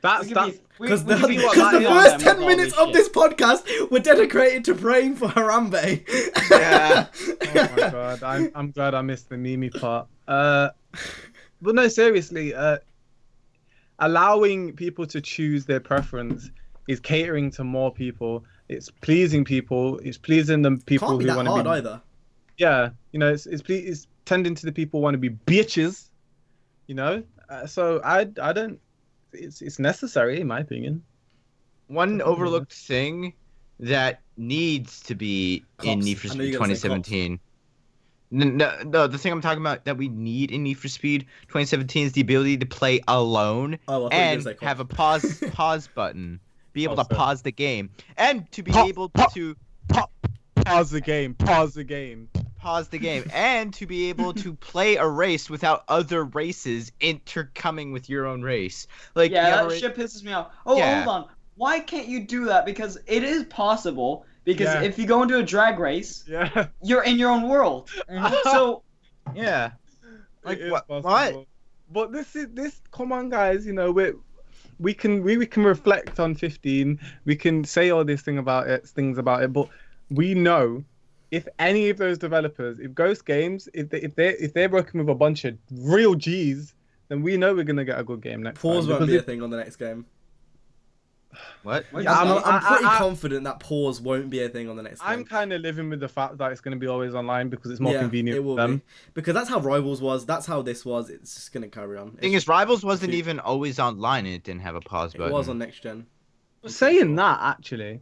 That's Because the, we could be because lying the on first them 10 with all minutes of shit. this podcast were dedicated to praying for Harambe. Yeah. Oh my god, I'm glad I missed the Mimi part. But no, seriously, allowing people to choose their preference is catering to more people. It's pleasing people. It's pleasing the people Can't be who that want hard to be. either. Yeah, you know, it's tending to the people who want to be bitches. You know, so I don't. It's necessary in my opinion. One overlooked thing that needs to be in Cops. Need for I know Speed you're gonna say 2017. No, the thing I'm talking about that we need in Need for Speed 2017 is the ability to play alone Oh, I thought you were and gonna say have a cops. pause button, be able to sorry. pause the game, and to be Pop, able pop. to Pause the game. Pause the game. pause the game, and to be able to play a race without other races intercoming with your own race. Like, Yeah, you have a that ra- shit pisses me off. Oh, Yeah. hold on. Why can't you do that? Because it is possible. Because Yeah. if you go into a drag race, Yeah. you're in your own world. So yeah. Like, It is what? possible. But this. Come on, guys. You know we can reflect on 15. We can say all these things about it, but we know if any of those developers, if Ghost Games, if they're working with a bunch of real G's, then we know we're gonna get a good game next Pause time. won't be Because a thing on the next game. What? Yeah, I'm pretty I- confident that pause won't be a thing on the next I'm game. kind of living with the fact that it's going to be always online because it's more Yeah, convenient it will for them. be. Because that's how Rivals was, that's how this was, it's just going to carry on. Thing is, Rivals wasn't even always online and it didn't have a pause It button. was on next gen. Saying that, actually,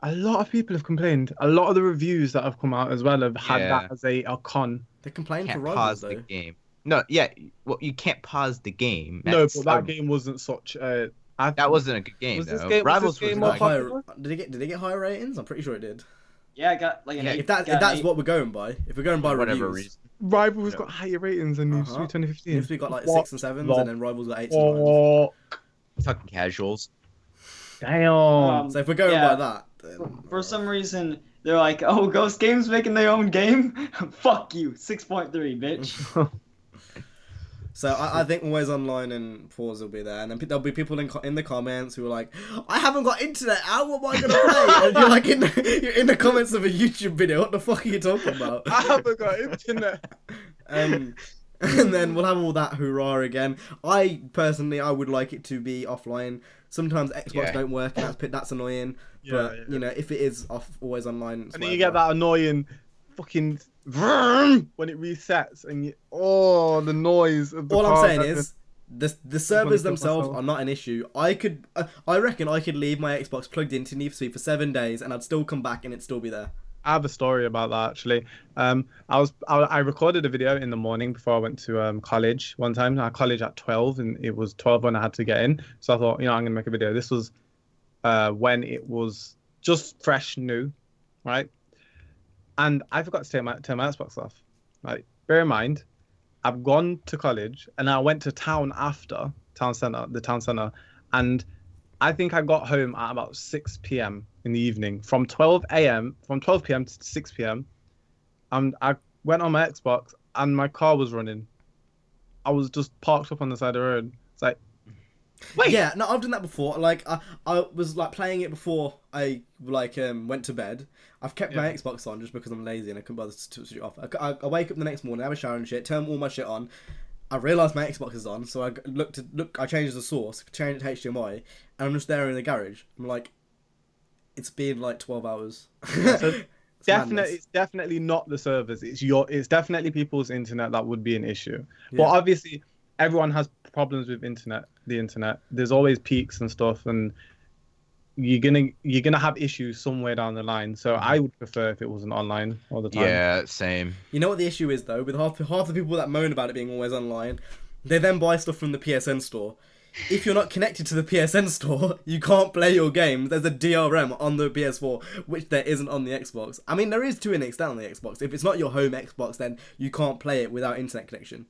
a lot of people have complained. A lot of the reviews that have come out as well have had Yeah. that as a con. They complained for Can't Rivals pause though. the game. No, yeah, well, you can't pause the game. No, That's but that a- game wasn't such a. that wasn't a good game Was this though. game- was Rivals this game was more like, popular? Did it get higher ratings? I'm pretty sure it did. yeah, I got like an Yeah, 8. If got an that's 8. what we're going by, if we're going by for whatever reviews, reason. Rivals No. got higher ratings than Need for Uh-huh. Speed 2015. we got like What 6 and 7s, the and then Rivals got 8s and 9s. fuck? Fucking casuals. Damn. So if we're going yeah. by that, then, For some reason, they're like, oh, Ghost Games making their own game? Fuck you. 6.3, bitch. So I think Always Online and Pause will be there, and then there'll be people in the comments who are like, "I haven't got internet. How am I gonna play?" And you're like you're in the comments of a YouTube video. What the fuck are you talking about? I haven't got internet. And then we'll have all that hoorah again. I personally would like it to be offline. Sometimes Xbox Yeah. don't work, and that's annoying. Yeah, But yeah. you know, if it is Always Online, it's And then you get whatever. that annoying fucking vroom when it resets, and the noise of the All I'm car saying that- is the servers kill themselves myself. are not an issue. I reckon I could leave my Xbox plugged into Need for Speed for 7 days and I'd still come back and it'd still be there. I have a story about that actually. I recorded a video in the morning before I went to college one time. I had college at 12, and it was 12 when I had to get in. So I thought, I'm gonna make a video. This was when it was just fresh new, right? And I forgot to turn my Xbox off. Like, bear in mind, I've gone to college and I went to town after the town center, and I think I got home at about 6 p.m. in the evening. From 12 p.m. to 6 p.m. And I went on my Xbox and my car was running. I was just parked up on the side of the road. It's like, wait. Yeah, no, I've done that before. Like I was like playing it before I went to bed. I've kept my Xbox on just because I'm lazy and I couldn't bother to switch it off. I wake up the next morning, have a shower and shit, turn all my shit on. I realised my Xbox is on, so I changed the source, changed it to HDMI, and I'm just there in the garage. I'm like, it's been like 12 hours. It's madness. It's definitely not the servers. It's definitely people's internet that would be an issue. Yeah. But obviously, everyone has problems with the internet. There's always peaks and stuff, and you're gonna have issues somewhere down the line. So I would prefer if it wasn't online all the time. Yeah, same. You know what the issue is though, with half the people that moan about it being always online, they then buy stuff from the PSN store. if you're not connected to the PSN store, you can't play your games. There's a DRM on the PS4, which there isn't on the Xbox. I mean, there is to an extent on the Xbox. If it's not your home Xbox, then you can't play it without internet connection.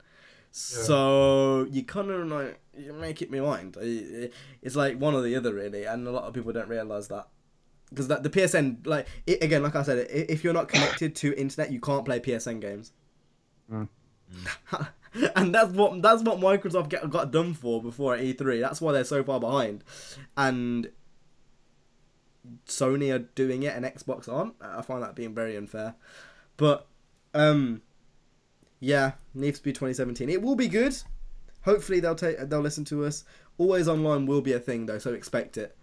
So you kind of like, you make it my mind. It's like one or the other, really, and a lot of people don't realise that. Because the PSN, like, again, like I said, if you're not connected to internet, you can't play PSN games. And that's what Microsoft got done for before at E3. That's why they're so far behind. And Sony are doing it and Xbox aren't. I find that being very unfair. But, yeah, Need for Speed 2017. It will be good. Hopefully they'll listen to us. Always online will be a thing, though, so expect it.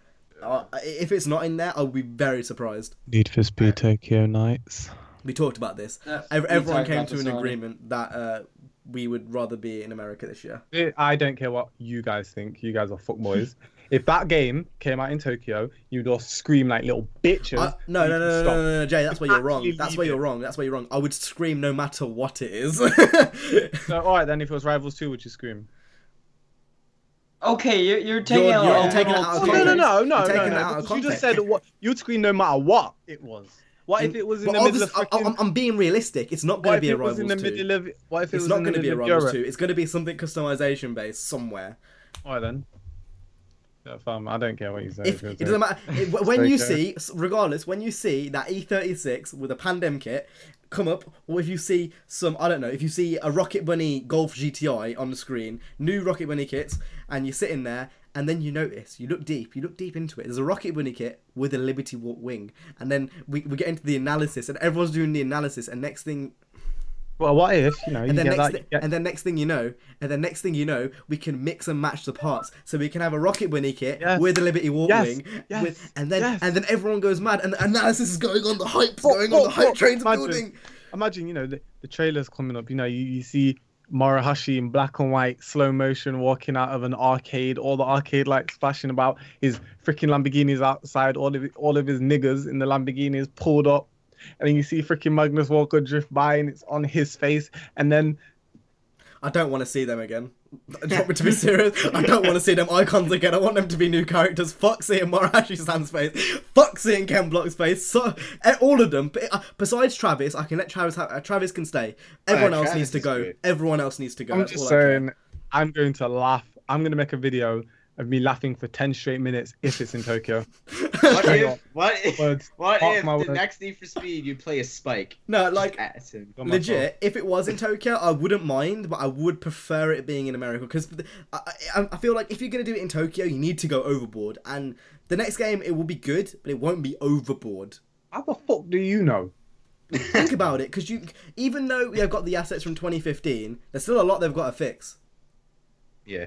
If it's not in there, I'll be very surprised. Need for Speed Tokyo Nights. We talked about this. Everyone came to an agreement that we would rather be in America this year. I don't care what you guys think. You guys are fuckboys. If that game came out in Tokyo, you'd all scream like little bitches. No, Jay, that's where you're wrong. That's where you're wrong. I would scream no matter what it is. So, alright then, if it was Rivals 2, would you scream? Okay, you're taking you're taking it out of context. No. You just said you'd scream no matter what it was. What if it was in the middle of freaking... I'm being realistic. It's not going to be a Rivals 2. What if it was not going to be a Rivals 2. It's going to be something customization based somewhere. Alright then. I don't care what you say. It doesn't matter. When you see, regardless, when you see that E36 with a Pandem kit come up, or if you see if you see a Rocket Bunny Golf GTI on the screen, new Rocket Bunny kits, and you're sitting there, and then you notice, you look deep into it. There's a Rocket Bunny kit with a Liberty Walk wing, and then we get into the analysis, and everyone's doing the analysis, and next thing. Well, what if and then next thing you know, we can mix and match the parts, so we can have a Rocket Bunny kit with a Liberty Walk wing, and then everyone goes mad, and the analysis is going on, the hype's going on, the hype train's building. Imagine, the trailer's coming up. You see Morohashi in black and white, slow motion, walking out of an arcade, all the arcade lights flashing about, his freaking Lamborghini's outside, all of his niggers in the Lamborghinis pulled up. And then you see freaking Magnus Walker drift by and it's on his face. And then... I don't want to see them again. Do you want me to be serious? I don't want to see them icons again. I want them to be new characters. Fuck seeing Morohashi-san's face. Fuck seeing Ken Block's face. So, all of them. Besides Travis, I can let Travis can stay. Everyone else needs to go. Great. Everyone else needs to go. I'm just saying, I'm going to laugh. I'm going to make a video of me laughing for 10 straight minutes if it's in Tokyo. What if the next Need for Speed you play a Spike? No, like, legit, if it was in Tokyo, I wouldn't mind, but I would prefer it being in America, because I feel like if you're going to do it in Tokyo, you need to go overboard, and the next game, it will be good, but it won't be overboard. How the fuck do you know? Think about it, because even though we have got the assets from 2015, there's still a lot they've got to fix. Yeah.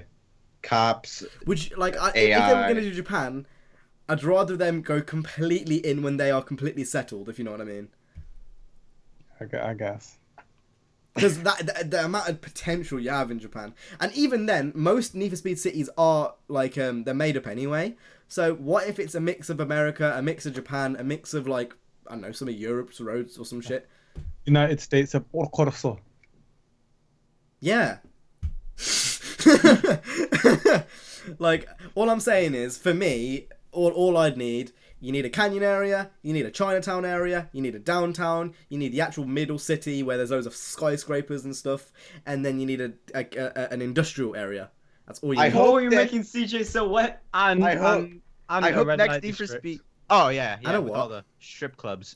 Cops. Which, like, if they were going to do Japan, I'd rather them go completely in when they are completely settled, if you know what I mean. I guess. Because the amount of potential you have in Japan. And even then, most Need for Speed cities are, like, they're made up anyway. So what if it's a mix of America, a mix of Japan, a mix of, like, I don't know, some of Europe's roads or some shit? United States of Corso. Yeah. Like, all I'm saying is, for me, all I'd need, you need a canyon area, you need a Chinatown area, you need a downtown, you need the actual middle city where there's loads of skyscrapers and stuff, and then you need an industrial area. That's all you need. You're making CJ so wet. And I hope next Need for Speed. Oh yeah, I know with what? all the strip clubs.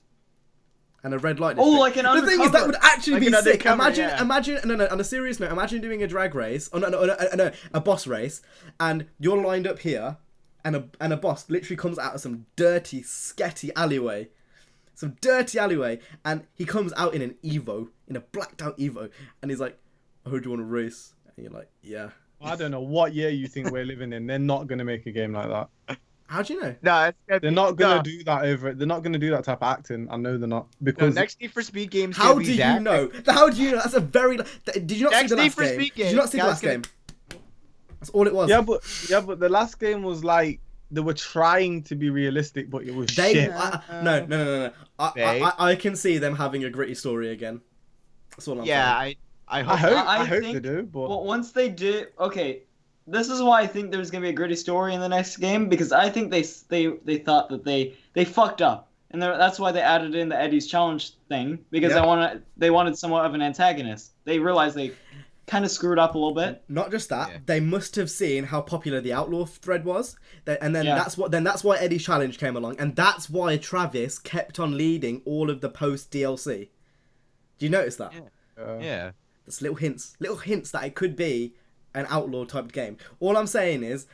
And a red light. Like an undercover. The thing is, that would actually be sick. Imagine, no, on a serious note, imagine doing a drag race, a boss race, and you're lined up here, and a boss literally comes out of some dirty, sketty alleyway. And he comes out in an Evo, in a blacked out Evo, and he's like, I heard you want to race. And you're like, yeah. I don't know what year you think we're living in. They're not going to make a game like that. How do you know? No, they're not gonna do that over. They're not gonna do that type of acting. I know they're not, because next Need for Speed games. How do you know? How do you know? That's a very. Did you not see the last game? Did you not see the last game? That's all it was. Yeah, but the last game was like they were trying to be realistic, but it was shit. No. I can see them having a gritty story again. That's all I'm saying. I hope I hope think, they do. But once they do, okay. this is why I think there's gonna be a gritty story in the next game, because I think they thought that they fucked up, and that's why they added in the Eddie's challenge thing, because they wanted somewhat of an antagonist. They realized they kind of screwed up a little bit. Not just that, they must have seen how popular the Outlaw thread was, and then Yeah. that's why Eddie's challenge came along, and that's why Travis kept on leading all of the post DLC. Do you notice that? Yeah. There's little hints that it could be an Outlaw type game. All I'm saying is,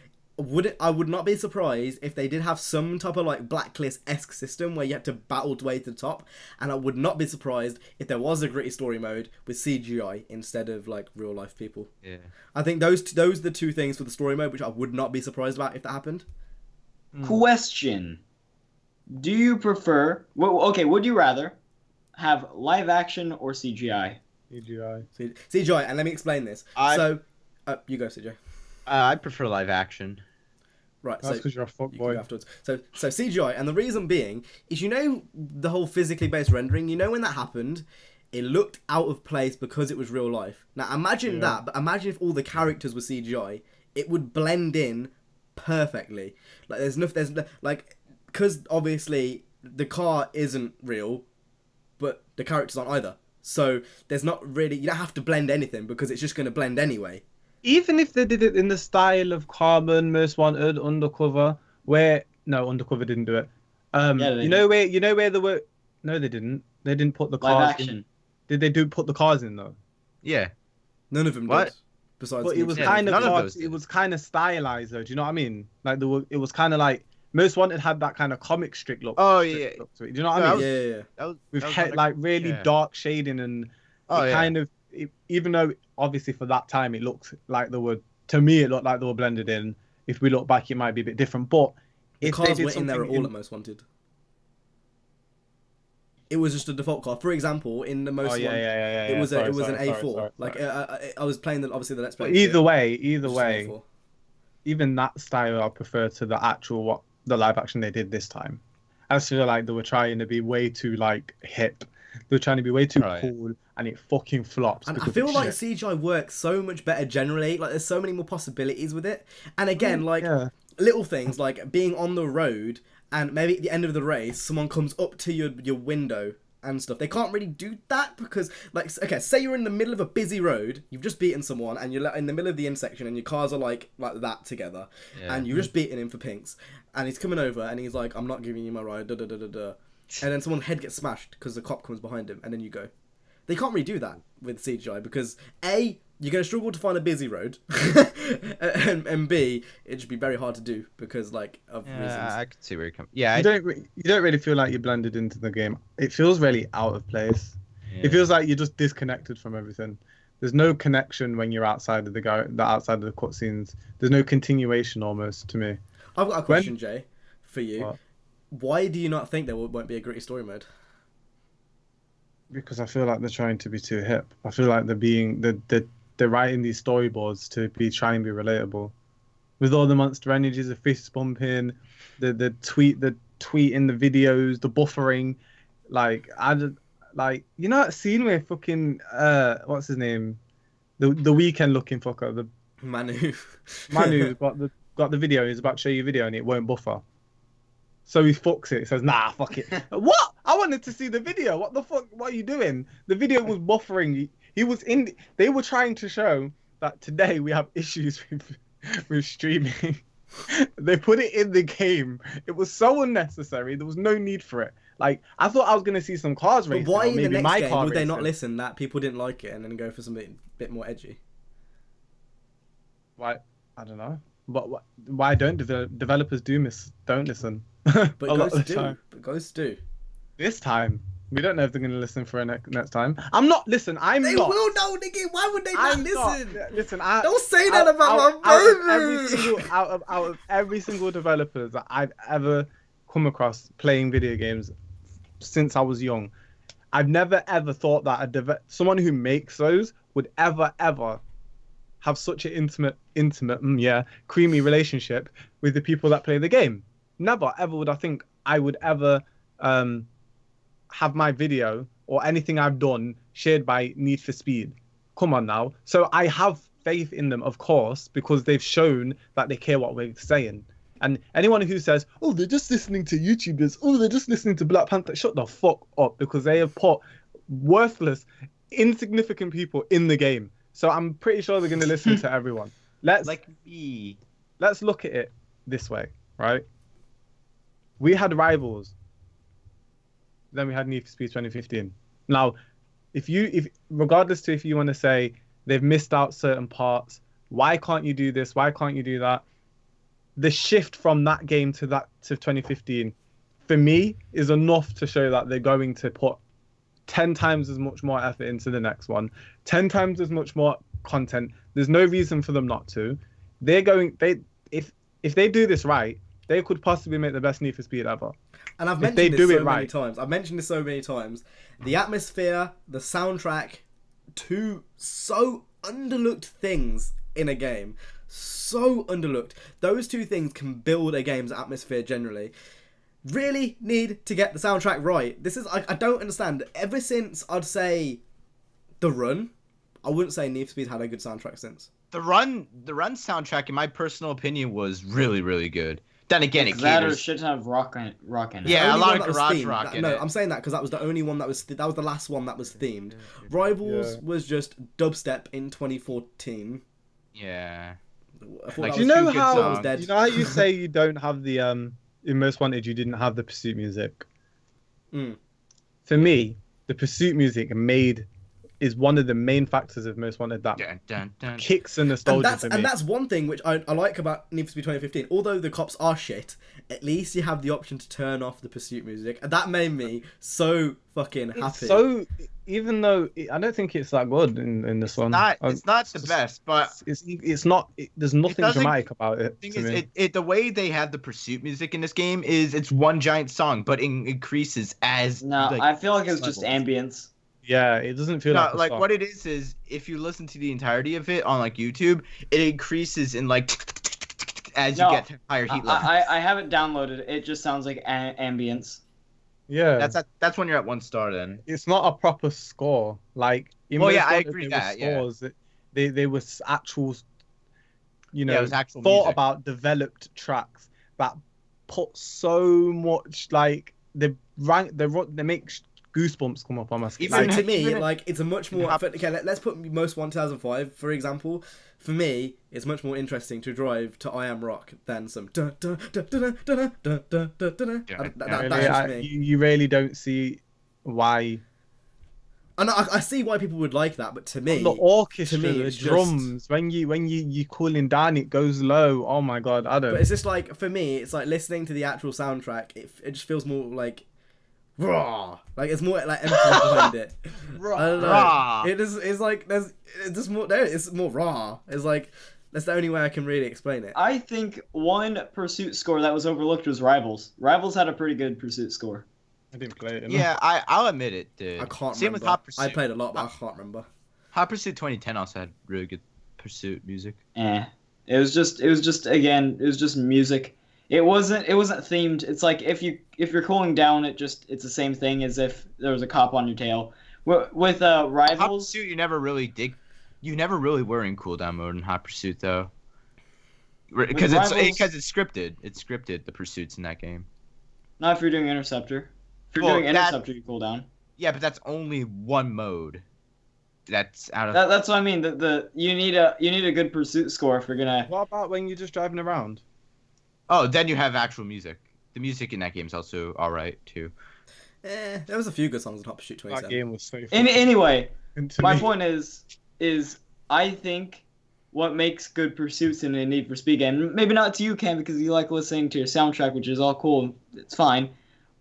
I would not be surprised if they did have some type of like Blacklist-esque system where you had to battle to way to the top, and I would not be surprised if there was a gritty story mode with CGI instead of like real life people. Yeah. I think those are the two things for the story mode which I would not be surprised about if that happened. Question: do you prefer? Would you rather have live action or CGI? CGI. CGI, and let me explain this. You go, CJ. I prefer live action. Right, That's because you're a fuckboy. Afterwards. So CGI, and the reason being is, you know, the whole physically based rendering. You know, when that happened, it looked out of place because it was real life. Now imagine that, but imagine if all the characters were CGI, it would blend in perfectly. Like there's like, because obviously the car isn't real, but the characters aren't either. So there's not really, you don't have to blend anything because it's just going to blend anyway. Even if they did it in the style of Carbon, Most Wanted, Undercover, Undercover didn't do it. You know where they were. No, they didn't. They didn't put the Live cars action. in. Did they put the cars in though? Yeah. None of them What? did. Besides, But it was Yeah, kind none of of those did. it was kind of stylized though. Do you know what I mean? Like it was kind of like Most Wanted had that kind of comic strip look. Oh, strip yeah. look to it. Do you know what I mean? yeah. With that was like really yeah. dark shading and even though obviously for that time it looked like they were. To me, it looked like they were blended in. If we look back, it might be a bit different. But The if they cars did weren't in there at something all at Most Wanted. It was just a default car. For example, in the Most Wanted, it was an A4. I was playing obviously the Let's Play. But either way, A4. even that style I prefer to the actual the live action they did this time. I just feel like they were trying to be way too like hip. They were trying to be way too cool, and it fucking flops. And I feel like CGI works so much better generally. Like there's so many more possibilities with it. And again, little things like being on the road and maybe at the end of the race, someone comes up to your window and stuff. They can't really do that because, like, okay, say you're in the middle of a busy road, you've just beaten someone, and you're in the middle of the intersection, and your cars are like that together, and you've just beaten him for pinks, and he's coming over, and he's like, "I'm not giving you my ride," da da da da da. And then someone's head gets smashed because the cop comes behind him, and then you go. They can't really do that with CGI because A, you're going to struggle to find a busy road, and B, it should be very hard to do because of reasons. I can see where you're coming. Yeah, you don't really feel like you're blended into the game. It feels really out of place. Yeah. It feels like you're just disconnected from everything. There's no connection when you're outside of the outside of the cutscenes. There's no continuation almost to me. I've got a question, Jay, for you. What? Why do you not think there won't be a gritty story mode? Because I feel like they're trying to be too hip. I feel like they're writing these storyboards to be trying to be relatable. With all the monster energies, the fist bumping, the tweeting the videos, the buffering, you know that scene where fucking what's his name, the weekend looking fucker, the Manu got the video. He's about to show you a video and it won't buffer. So he fucks it. He says, "Nah, fuck it." What? I wanted to see the video. What the fuck? What are you doing? The video was buffering. He was in. They were trying to show that today we have issues with streaming. They put it in the game. It was so unnecessary. There was no need for it. Like I thought I was gonna see some cars racing. But why in the maybe next game would they racing. not listen that people didn't like it and then go for something a bit more edgy? Why? I don't know. But why don't developers don't listen? But Ghosts do. But Ghosts do. This time, we don't know if they're going to listen for next time. I'm not. Listen, I'm They not. will know, nigga. Why would they not listen? Listen, Don't say that about my baby. Out of every single developer that I've ever come across playing video games since I was young, I've never ever thought that someone who makes those would ever have such an intimate, creamy relationship with the people that play the game. Never ever would I think I would ever have my video or anything I've done shared by Need for Speed. Come on now. So I have faith in them, of course, because they've shown that they care what we're saying. And anyone who says, "Oh, they're just listening to YouTubers," "Oh, they're just listening to Black Panther," shut the fuck up, because they have put worthless, insignificant people in the game. So I'm pretty sure they're going to listen to everyone. Let's look at it this way, right? We had Rivals, then we had Need for Speed 2015. Now, if regardless to if you want to say they've missed out certain parts, why can't you do this? Why can't you do that? The shift from that game to 2015, for me, is enough to show that they're going to put 10 times as much more effort into the next one, 10 times as much more content. There's no reason for them not to. If they do this right, they could possibly make the best Need for Speed ever. And I've mentioned this so many times. I've mentioned this so many times. The atmosphere, the soundtrack, two so underlooked things in a game. So underlooked. Those two things can build a game's atmosphere generally. Really need to get the soundtrack right. This is I don't understand. Ever since I'd say The Run, I wouldn't say Need for Speed had a good soundtrack since. The Run soundtrack, in my personal opinion, was really, really good. Then again, it that caters. or shit have rock in it. Yeah, a lot of garage rock in it. No, I'm saying that because that was the only one that was the last one that was themed. Rivals was just dubstep in 2014. Yeah. Like, you know how you say you don't have the in Most Wanted you didn't have the pursuit music. For me, the pursuit music is one of the main factors of Most Wanted that kicks the nostalgia for me. And that's one thing which I like about Need for Speed 2015. Although the cops are shit, at least you have the option to turn off the pursuit music. And that made me so fucking happy. So, even though I don't think it's that good in this one. It's not the best, but it's not. There's nothing dramatic about it. The way they have the pursuit music in this game is it's one giant song, but it increases as. No, I feel like it's just ambience. Yeah, it doesn't feel like what it is if you listen to the entirety of it on like YouTube, it increases in like as you get to higher heat levels. I haven't downloaded it. It just sounds like ambience. Yeah, that's when you're at 1 star. Then it's not a proper score. Like, I agree that scores, they were actual, music. About developed tracks that put so much like they make goosebumps come up on my skin. To me, it's a much more. Okay, let's put Most Wanted 2005 for example. For me, it's much more interesting to drive to I Am Rock than some. That's just me. You really don't see why. And I see why people would like that, but to me, the orchestra, the drums, when you cooling down, it goes low. Oh my god, I don't. But it's just like, for me, it's like listening to the actual soundtrack. It just feels more like raw. Like it's more like emphasis behind it. Raw. It's like there's just more there. It's more raw. It's like that's the only way I can really explain it. I think one pursuit score that was overlooked was Rivals. Rivals had a pretty good pursuit score. I didn't play it. Yeah, I'll admit it, dude. I can't Same remember. with Hot Pursuit. I played a lot, but I can't remember. Hot Pursuit 2010 also had really good pursuit music. It was just music. It wasn't themed. It's like if you're cooling down, it's the same thing as if there was a cop on your tail. With Rivals, Hot Pursuit, you never really were in cooldown mode in Hot Pursuit though, because it's scripted. It's scripted, the pursuits in that game. Not if you're doing Interceptor. If you're doing Interceptor, you cool down. Yeah, but that's only one mode. That's out of. That's what I mean. You need a good pursuit score if you're gonna. What about when you're just driving around? Oh, then you have actual music. The music in that game is also all right too. There was a few good songs in Hot Pursuit 27. That game was so. Anyway, my point is I think what makes good pursuits in a Need for Speed game, maybe not to you, Cam, because you like listening to your soundtrack, which is all cool. It's fine,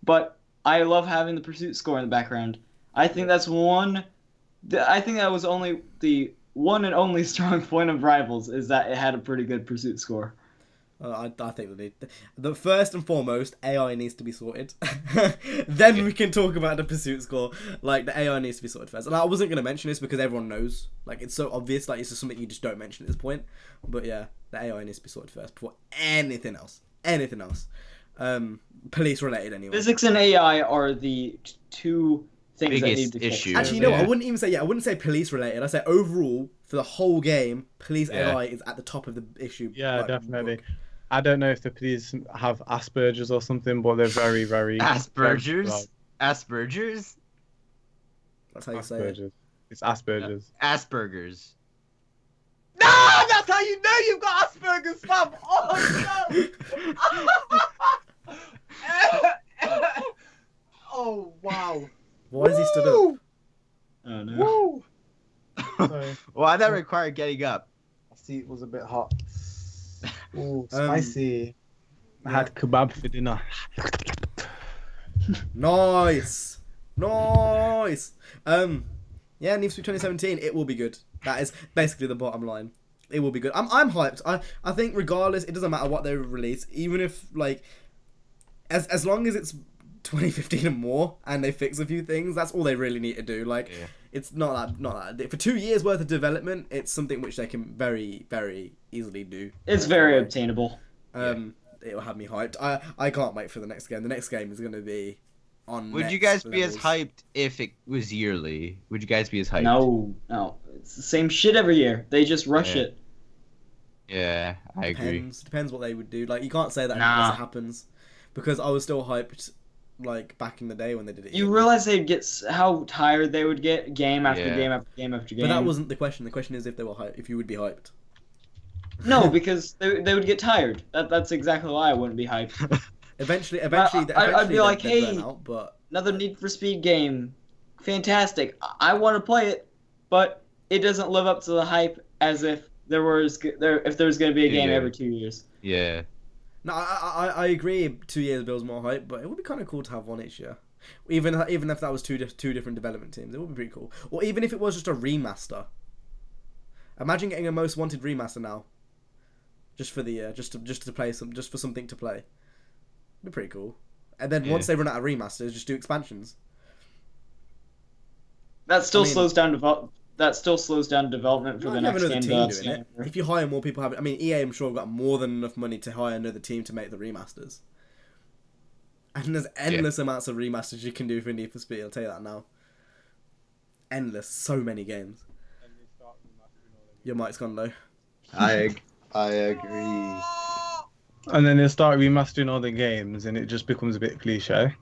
but I love having the pursuit score in the background. I think that's I think that was only the one and only strong point of Rivals is that it had a pretty good pursuit score. I think the first and foremost, AI needs to be sorted. Then we can talk about the pursuit score. Like, the AI needs to be sorted first. And I wasn't going to mention this because everyone knows. Like, it's so obvious. Like, it's just something you just don't mention at this point. But yeah, the AI needs to be sorted first before anything else. Police related anyway. Physics and AI are the two things that biggest need to be fixed. issue. Actually, you know what? Yeah. I wouldn't even say I wouldn't say police related. I say overall for the whole game, police Yeah. AI is at the top of the issue. Yeah, like, definitely. book. I don't know if the police have Asperger's or something, but they're very, very Asperger's. Asperger's. That's how you say it. Asperger's. It's Asperger's. Asperger's. No, that's how you know you've got Asperger's, fam. Oh no. Oh wow. Why is he stood up? Oh no. Woo! Sorry, Why that require getting up? my seat was a bit hot. Ooh, Um, spicy. I yeah. had kebab for dinner. Nice. Yeah, Need for Speed 2017. It will be good. That is basically the bottom line. It will be good. I'm hyped. I think regardless, it doesn't matter what they release. Even if like, as long as it's 2015 and more, and they fix a few things, that's all they really need to do. Like, Yeah. it's not that for 2 years worth of development. It's something which they can very, very easily do. It's very obtainable. It'll have me hyped. I can't wait for the next game. The next game is going to be on. Would you next guys be as levels. hyped if it was yearly? Would you guys be as hyped? No. It's the same shit every year. They just rush Yeah. it. Yeah, I agree. Depends what they would do. Like, you can't say that Nah. unless it happens, because I was still hyped, like back in the day when they did it. You realize they'd get how tired they would get game after Yeah. game after game after game. But that wasn't the question. The question is if they were hyped. If you would be hyped. No, because they would get tired. That's exactly why I wouldn't be hyped. Eventually, I'd eventually be like, they'd burn hey, out, but Another Need for Speed game, fantastic. I want to play it, but it doesn't live up to the hype as if there was going to be a game Yeah. every 2 years. Yeah. no, I agree. 2 years builds more hype, but it would be kind of cool to have one each year. Even if that was two different development teams, it would be pretty cool. Or even if it was just a remaster. Imagine getting a Most Wanted remaster now. Just for the just to play just for something to play. It'd be pretty cool. And then once they run out of remasters, just do expansions. That still I mean- slows down development for Well, the you have next another game. team that's doing it. younger. If you hire more people, I mean, EA, I'm sure, have got more than enough money to hire another team to make the remasters. And there's endless amounts of remasters you can do for Need for Speed. I'll tell you that now. Endless, so many games. Your mic's gone low. I agree. And then they start remastering all the games, and it just becomes a bit cliche.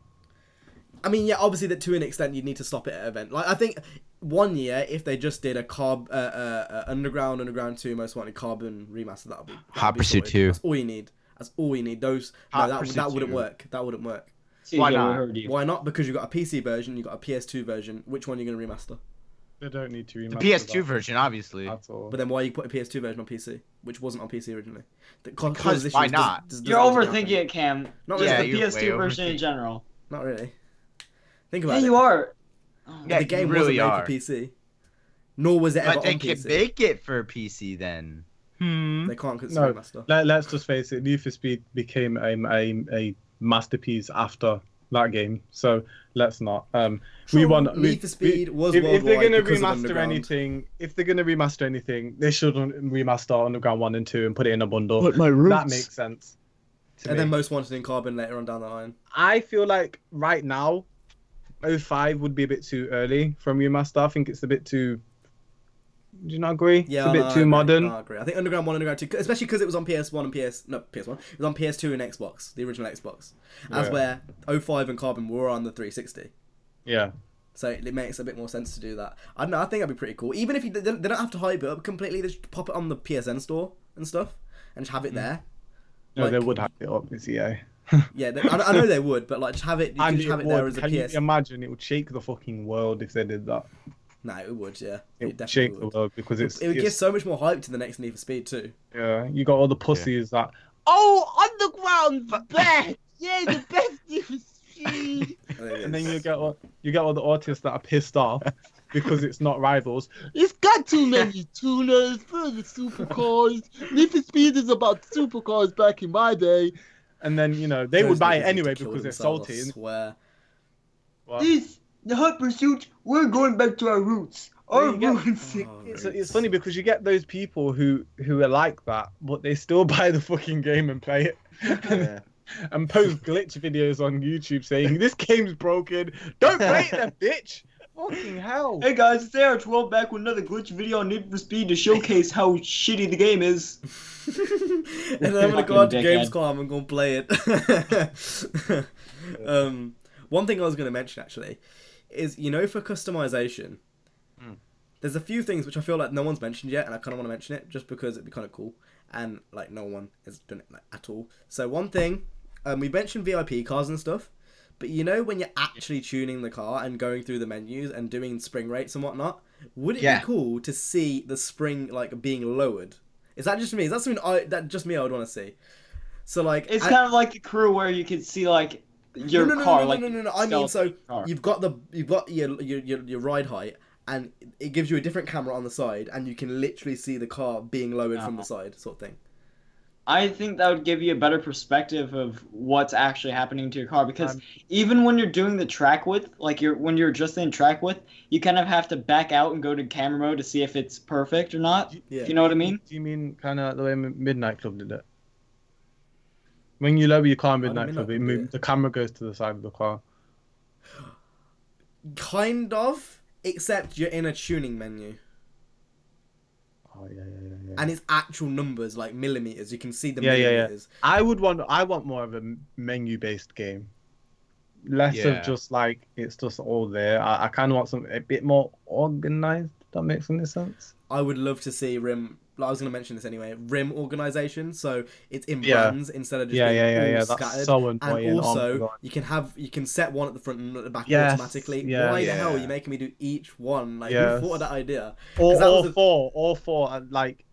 I mean, yeah, obviously that to an extent you'd need to stop it at an event. Like, I think 1 year, if they just did a Underground 2 Most Wanted Carbon remaster, that'd be Hot Pursuit sorted. 2. That's all you need. That's all you need. Hot Pursuit That wouldn't 2. work. That wouldn't work. See, Why yeah, we not? heard you. Why not? Because you've got a PC version, you've got a PS2 version. Which one are you going to remaster? They don't need to The remaster PS2 that version, obviously. at all. But then why you put a PS2 version on PC, which wasn't on PC originally? Because why not? You're overthinking it, Cam. Not Just really. the you're PS2 way version in overthinking. general. Not really. Think about Yeah, it. you are. Oh, Yeah, The game you really wasn't are. made for PC. Nor was it ever But they on can PC. make it for PC then. They can't because it's No. remaster. Let's just face it, Need for Speed became a masterpiece after that game. So let's not. Need for Speed was if they're worldwide gonna because of remaster Underground. anything, they shouldn't remaster Underground 1 and 2 and put it in a bundle. But my roots. That makes sense. to And me. then Most Wanted in Carbon later on down the line. I feel like right now, 05 would be a bit too early from remaster. I think it's a bit too. Do you not agree? Yeah, it's a bit no, I too agree. modern. No, I agree. I think Underground 1 and Underground 2, especially because it was on PS1 and PS1. It was on PS2 and Xbox, the original Xbox. As Yeah. where 05 and Carbon were on the 360. Yeah. So it makes a bit more sense to do that. I don't know. I think that'd be pretty cool. Even if they don't have to hype it up completely, they just pop it on the PSN store and stuff, and just have it there. No, Like- they would have it up. It's EA. Yeah, I know they would, but like just have it. You can And just have it would. there as a Can PS. you imagine? It would shake the fucking world if they did that. No, it would. Yeah, It would definitely shake would. the world because it's. It would give it's so much more hype to the next Need for Speed too. yeah, you got all the pussies that. Oh, Underground's best! Yeah, the best Need for Speed! And then you get all the artists that are pissed off because it's not Rivals. It's got too many tuners for the supercars. Need for Speed is about supercars back in my day. And then they Those would buy niggas it need anyway to kill because they're themselves, salty. I swear. What? The Hot Pursuit, we're going back to our roots. Our roots. It's funny because you get those people who are like that, but they still buy the fucking game and play it. Yeah. And post glitch videos on YouTube saying this game's broken. Don't play it, then, bitch. Fucking hell. Hey guys, it's AR12 back with another glitch video on Need for Speed to showcase how shitty the game is. And then I'm gonna go out to Fucking Gamescom and go and play it. One thing I was gonna mention actually is, you know, for customization, there's a few things which I feel like no one's mentioned yet, and I kind of want to mention it just because it'd be kind of cool, and like no one has done it like, at all. So one thing, we mentioned VIP cars and stuff. But you know, when you're actually tuning the car and going through the menus and doing spring rates and whatnot, would it be cool to see the spring like being lowered? Is that just me? Is that something I would want to see? So like, it's kind of like the crew where you could see like your car. No. I mean, so you've got your ride height, and it gives you a different camera on the side, and you can literally see the car being lowered from the side, sort of thing. I think that would give you a better perspective of what's actually happening to your car, because even when you're doing the track width, like when you're just in track width, you kind of have to back out and go to camera mode to see if it's perfect or not. Yeah. You know what I mean? Do you mean kind of the way Midnight Club did it? When you lower your car in Midnight Club, the camera goes to the side of the car. Kind of, except you're in a tuning menu. Oh yeah. And it's actual numbers, like millimeters. You can see the millimeters. I want more of a menu-based game, less of just like it's just all there. I kind of want something a bit more organized. If that makes any sense. I would love to see rim. I was going to mention this anyway. Rim organization, so it's in brands instead of just being all scattered. That's so important. And also, you can set one at the front and at the back automatically. Why the hell are you making me do each one? Like, who thought of that idea? All four, and like,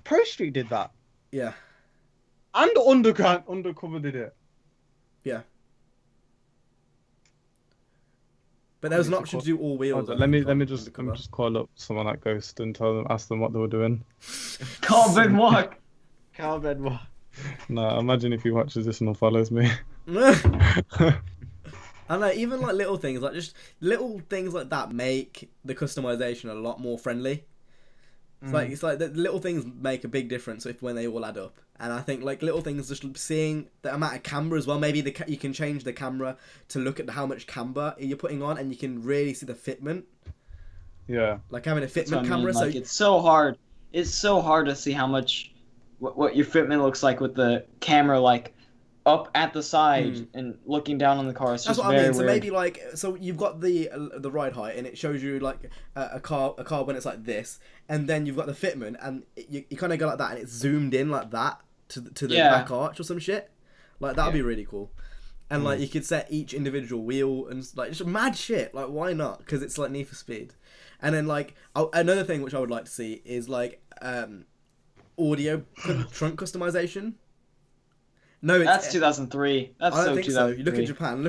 Pro Street did that. Yeah. And Undercover did it. Yeah. But there was an option to do all wheels. Let me just call up someone at Ghost and ask them what they were doing. Call Ben Walk. No, imagine if he watches this and follows me. I know, even like little things like that make the customization a lot more friendly. It's like the little things make a big difference when they all add up. And I think like little things, just seeing the amount of camera as well. Maybe you can change the camera to look at how much camber you're putting on, and you can really see the fitment. Yeah. Like having a fitment camera. Like, it's so hard. It's so hard to see how much what your fitment looks like with the camera like up at the side and looking down on the car. It's just That's what I mean. weird. So maybe so you've got the ride height, and it shows you like a car when it's like this, and then you've got the fitment, and you kind of go like that, and it's zoomed in like that to the back arch or some shit. Like that'd be really cool. And like you could set each individual wheel and like just mad shit. Like why not? Because it's like Need for Speed. And then like another thing which I would like to see is like audio trunk customization. No, that's 2003. That's I don't think so. 2003. You look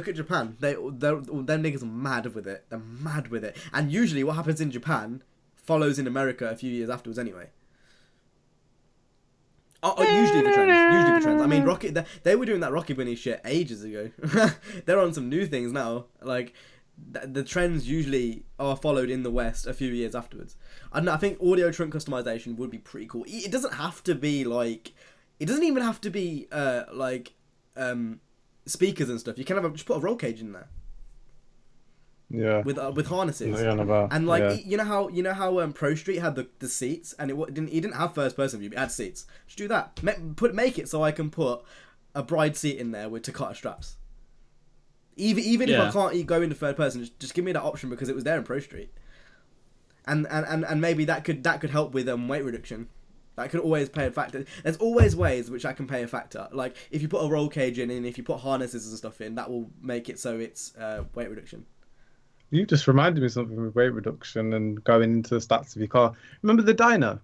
at Japan. Them niggas are mad with it. They're mad with it. And usually, what happens in Japan follows in America a few years afterwards, anyway. Usually for trends. I mean, they were doing that Rocky Bunny shit ages ago. They're on some new things now. Like the trends usually are followed in the West a few years afterwards. I think audio trunk customization would be pretty cool. It doesn't have to be like. It doesn't even have to be speakers and stuff. You can just put a roll cage in there. Yeah. With harnesses. Yeah, and like you know how Pro Street had the seats, and he didn't have first person view, but it had seats. Just do that. Make it so I can put a bride seat in there with Takata straps. Even if I can't go into third person, just give me that option because it was there in Pro Street. And maybe that could help with weight reduction. That could always play a factor. There's always ways which that can play a factor. Like if you put a roll cage in, and if you put harnesses and stuff in, that will make it so it's weight reduction. You just reminded me of something with weight reduction and going into the stats of your car. Remember the dyno?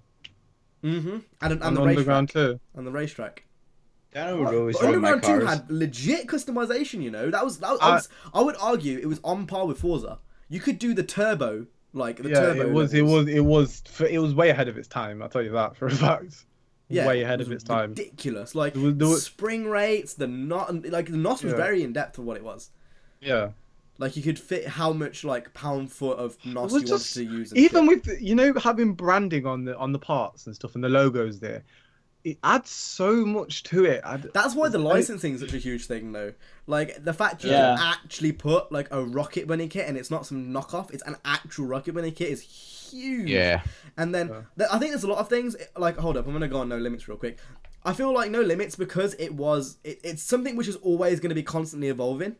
Mm-hmm. And the Underground too. And the racetrack. Dyno would always run my Underground 2 cars. had legit customization. You know, that was I would argue it was on par with Forza. You could do the turbo. Turbo it was way ahead of its time. I'll tell you that for a fact. Yeah, way ahead of its time. Ridiculous. Like spring rates, the NOS was very in depth for what it was. Yeah. Like you could fit how much like pound foot of NOS you wanted to use. Even with having branding on the parts and stuff and the logos there, it adds so much to it. That's why the licensing is such a huge thing, though. Like the fact you Yeah. can actually put like a Rocket Bunny kit, and it's not some knockoff; it's an actual Rocket Bunny kit, is huge. Yeah. And then I think there's a lot of things. Like, hold up, I'm gonna go on No Limits real quick. I feel like No Limits because it's something which is always going to be constantly evolving.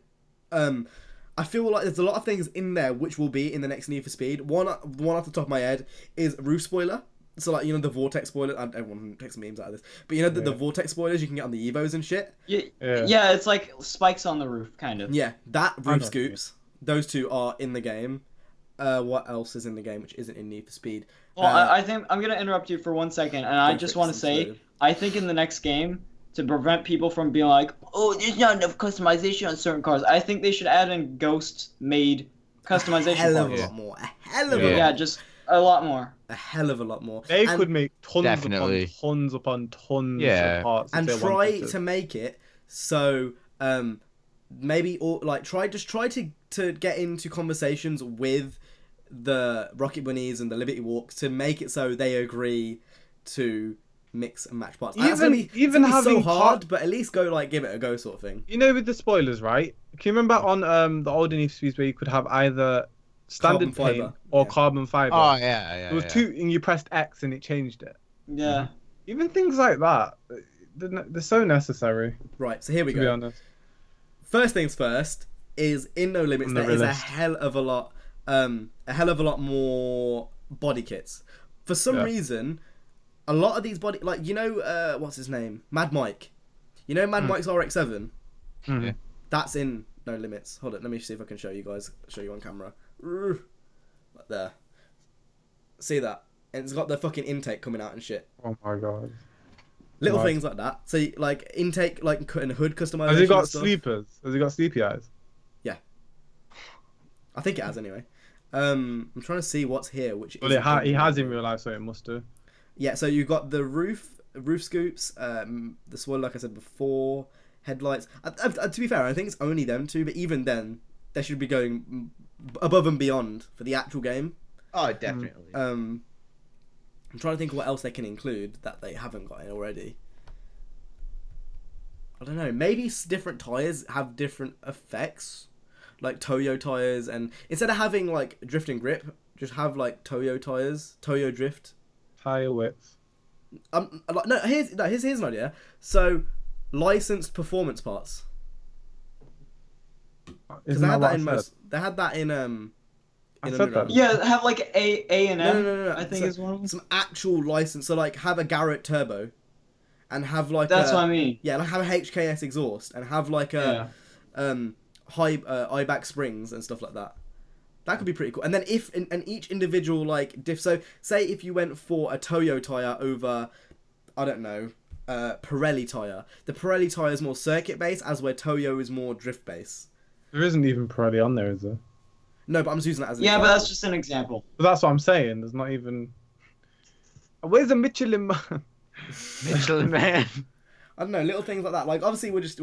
I feel like there's a lot of things in there which will be in the next Need for Speed. One off the top of my head is roof spoiler. So like, you know, the vortex spoiler. Everyone takes memes out of this, but you know the vortex spoilers you can get on the Evos and shit. Yeah, it's like spikes on the roof, kind of. Yeah, that roof scoops. Those two are in the game. What else is in the game which isn't in Need for Speed? Well, I think I'm gonna interrupt you for 1 second, and I just want to say, I think in the next game, to prevent people from being like, oh, there's not enough customization on certain cars, I think they should add in ghost-made customization. A hell of a parts. lot more. A hell of a lot. Yeah, just a lot more. A hell of a lot more. They could make tons upon tons of parts. And try to make it so maybe try to get into conversations with the Rocket Bunnies and the Liberty Walks to make it so they agree to mix and match parts. Even having so hard, but at least go give it a go sort of thing. You know, with the spoilers, right? Can you remember on the older Need for Speeds where you could have either standard paint or carbon fiber? Oh yeah. It was two, and you pressed X and it changed it. Yeah. Even things like that, they're so necessary. Right. So here we go. go. To be honest. First things first is in No Limits there is a hell of a lot more body kits. For some reason, a lot of these what's his name? Mad Mike. You know Mad Mike's RX-7? Mm-hmm. Yeah. That's in No Limits. Hold it, let me see if I can show you on camera. Right there. See that? And it's got the fucking intake coming out and shit. Oh my god. Little things like that. So like intake, like cutting hood customization. Has he got sleepers? Has he got sleepy eyes? Yeah. I think it has anyway. I'm trying to see what's here, which well, he has in real life, so it must do. Yeah, so you've got the roof scoops, the spoiler, like I said before, headlights. To be fair, I think it's only them two, but even then, they should be going above and beyond for the actual game. Oh, definitely. I'm trying to think of what else they can include that they haven't got in already. I don't know. Maybe different tires have different effects, like Toyo tires, and instead of having like drift and grip, just have like Toyo tires, Toyo drift. Tire width. Here's an idea. So, licensed performance parts. Because they had that in most. They had that in I said that. Yeah, have like A and M. No. I think is one of them. Some actual license. So like have a Garrett turbo, and have like that's what I mean. Yeah, like have a HKS exhaust and have like a high I-back springs and stuff like that. That could be pretty cool. And then and each individual like diff. So say if you went for a Toyo tire over, I don't know, Pirelli tire. The Pirelli tire is more circuit based, as where Toyo is more drift based. There isn't even Pirelli on there, is there? No, but I'm just using that as an example. example. But that's just an example. But that's what I'm saying. There's not even. Where's the Michelin man? Michelin man. I don't know, little things like that. Like obviously we're just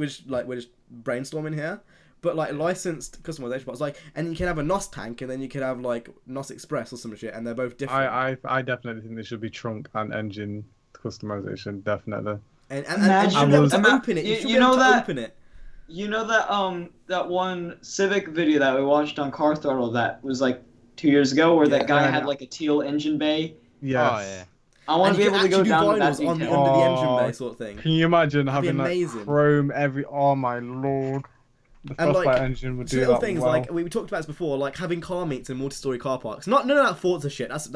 brainstorming here, but like licensed customization parts, like, and you can have a NOS tank, and then you can have like NOS Express or some shit, and they're both different. I definitely think there should be trunk and engine customization, definitely. And you should be able to open it. You should be able to open it. You know that one Civic video that we watched on Car Throttle that was like 2 years ago, where that guy had like a teal engine bay. Yes. Oh yeah. I want to be able to go down to that vinyls detail. under the engine bay sort of thing. Can you imagine having amazing. Like chrome every? Oh my lord. The Frostbite engine would do little that things well. like we talked about this before, like having car meets in multi-story car parks. None of that Forza shit. That's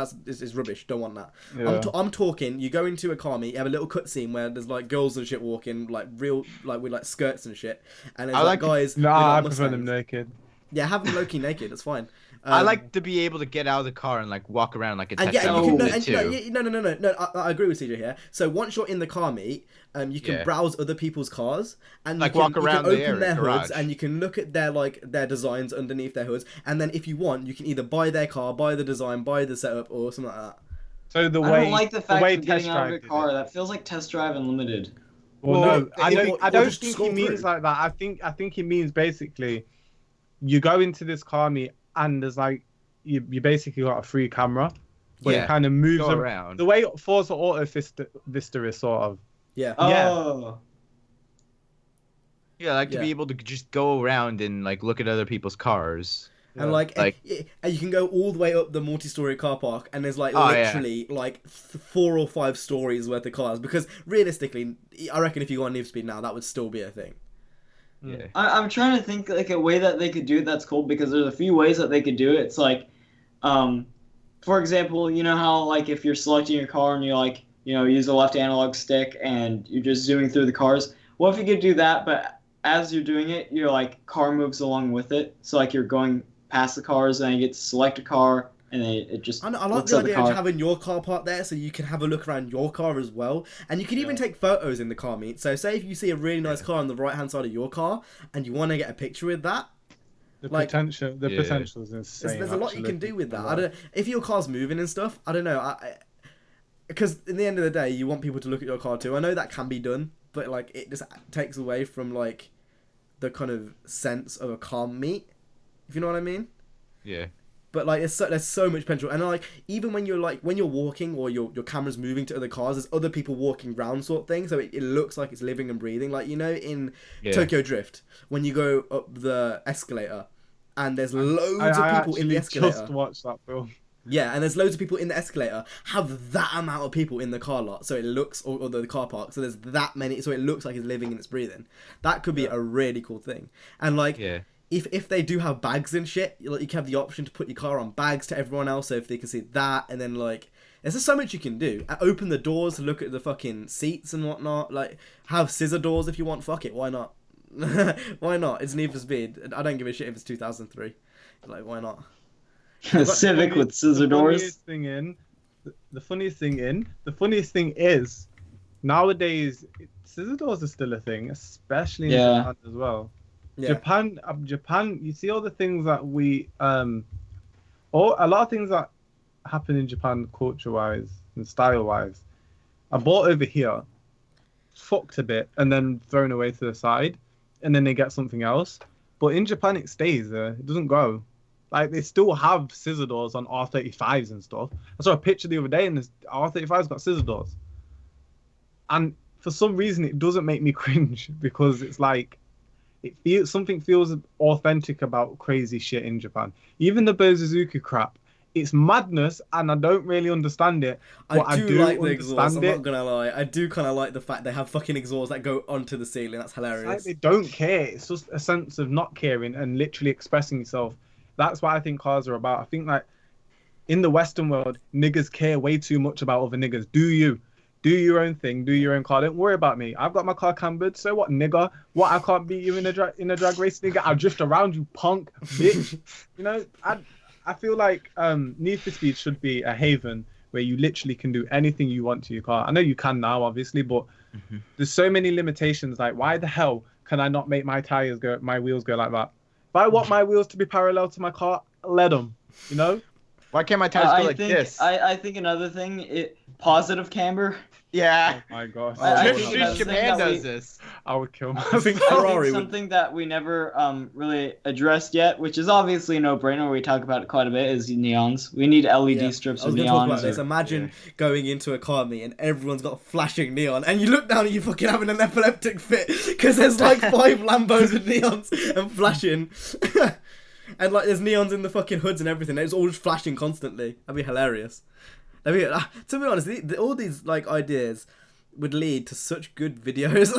rubbish. Don't want that. Yeah. I'm talking. You go into a car meet, you have a little cutscene where there's like girls and shit walking, like real, like with like skirts and shit, and there's like guys. Nah, I prefer them naked. Yeah, have them low-key naked. That's fine. I like to be able to get out of the car and like walk around like a test No. too. I agree with CJ here. So once you're in the car meet, you can browse other people's cars and like you can, walk around you can open their garage. hoods and you can look at their designs underneath their hoods. And then if you want, you can either buy their car, buy the design, buy the setup, or something like that. So I don't like the fact of getting out of your car. That feels like Test Drive Unlimited. Well, no, I don't think he means through. like that. I think he means basically, you go into this car meet and there's like you basically got a free camera, but it kind of moves around. The way Forza Auto Vista is sort of, Yeah. Oh. Yeah, I like to be Yeah. able to just go around and like look at other people's cars. And Yeah. like, and you can go all the way up the multi-story car park, and there's like Oh, yeah. literally like 4 or 5 stories worth of cars. Because realistically, I reckon if you go on Need for Speed now, that would still be a thing. Yeah. I'm trying to think like a way that they could do it that's cool, because there's a few ways that they could do it. It's like, for example, you know how like if you're selecting your car and you like, you know, use a left analog stick and you're just zooming through the cars. What if you could do that, but as you're doing it, your like car moves along with it. So like you're going past the cars and you get to select a car and it just I like looks the at the idea of car. having your car parked there, so you can have a look around your car as well, and you can even take photos in the car meet. So say if you see a really nice car on the right hand side of your car and you want to get a picture with that, The like- potential is insane. there's a lot you can actually. do with that. I don't, if your car's moving and stuff, I don't know. Because in the end of the day, you want people to look at your car too. I know that can be done, but like it just takes away from like the kind of sense of a car meet, if you know what I mean. Yeah. But like there's so much potential, and like even when you're walking or your camera's moving to other cars, there's other people walking around sort of thing, so it looks like it's living and breathing. Like, you know, in Tokyo Drift, when you go up the escalator and there's loads of people in the escalator. Just watched that film. Yeah, and there's loads of people in the escalator, have that amount of people in the car lot, so it looks, or the car park, so there's that many, so it looks like it's living and it's breathing. That could be a really cool thing. And like, if they do have bags and shit, like you can have the option to put your car on bags to everyone else, so if they can see that, and then like, there's just so much you can do. Open the doors to look at the fucking seats and whatnot, like, have scissor doors if you want, fuck it, why not? Why not? It's Need for Speed. I don't give a shit if it's 2003. Like, why not? A Civic with scissor doors. The funniest thing is, nowadays scissor doors are still a thing, especially in Japan as well. Yeah. Japan, you see all the things that a lot of things that happen in Japan culture-wise and style-wise are bought over here, fucked a bit, and then thrown away to the side, and then they get something else. But in Japan, it stays there. It doesn't go. Like, they still have scissor doors on R35s and stuff. I saw a picture the other day, and this R35's got scissor doors. And for some reason, it doesn't make me cringe, because it's like, something feels authentic about crazy shit in Japan. Even the Bozuzuki crap, it's madness, and I don't really understand it. I do like the exhaust, I'm not gonna lie. I do kind of like the fact they have fucking exhausts that go onto the ceiling. That's hilarious. It's like they don't care. It's just a sense of not caring and literally expressing yourself. That's what I think cars are about. I think, like, in the Western world, niggas care way too much about other niggas. Do your own thing, do your own car. Don't worry about me. I've got my car cambered. So what, nigga? What, I can't beat you in a drag race, nigga? I'll drift around you, punk, bitch. You know, I feel like Need for Speed should be a haven where you literally can do anything you want to your car. I know you can now, obviously, but there's so many limitations. Like, why the hell can I not make my wheels go like that? If I want my wheels to be parallel to my car, let them. You know? Why can't my tires go like this? I think another thing, positive camber. Yeah. Oh my gosh. Japan does this. I would kill I myself. think something that we never really addressed yet, which is obviously a no-brainer, we talk about it quite a bit, is neons. We need LED strips of neons. Talk about this. Imagine going into a car meet and everyone's got flashing neon, and you look down and you're fucking having an epileptic fit because there's like 5 Lambos with neons and flashing. And like there's neons in the fucking hoods and everything. It's all just flashing constantly. That'd be hilarious. To be honest, all these like ideas would lead to such good videos.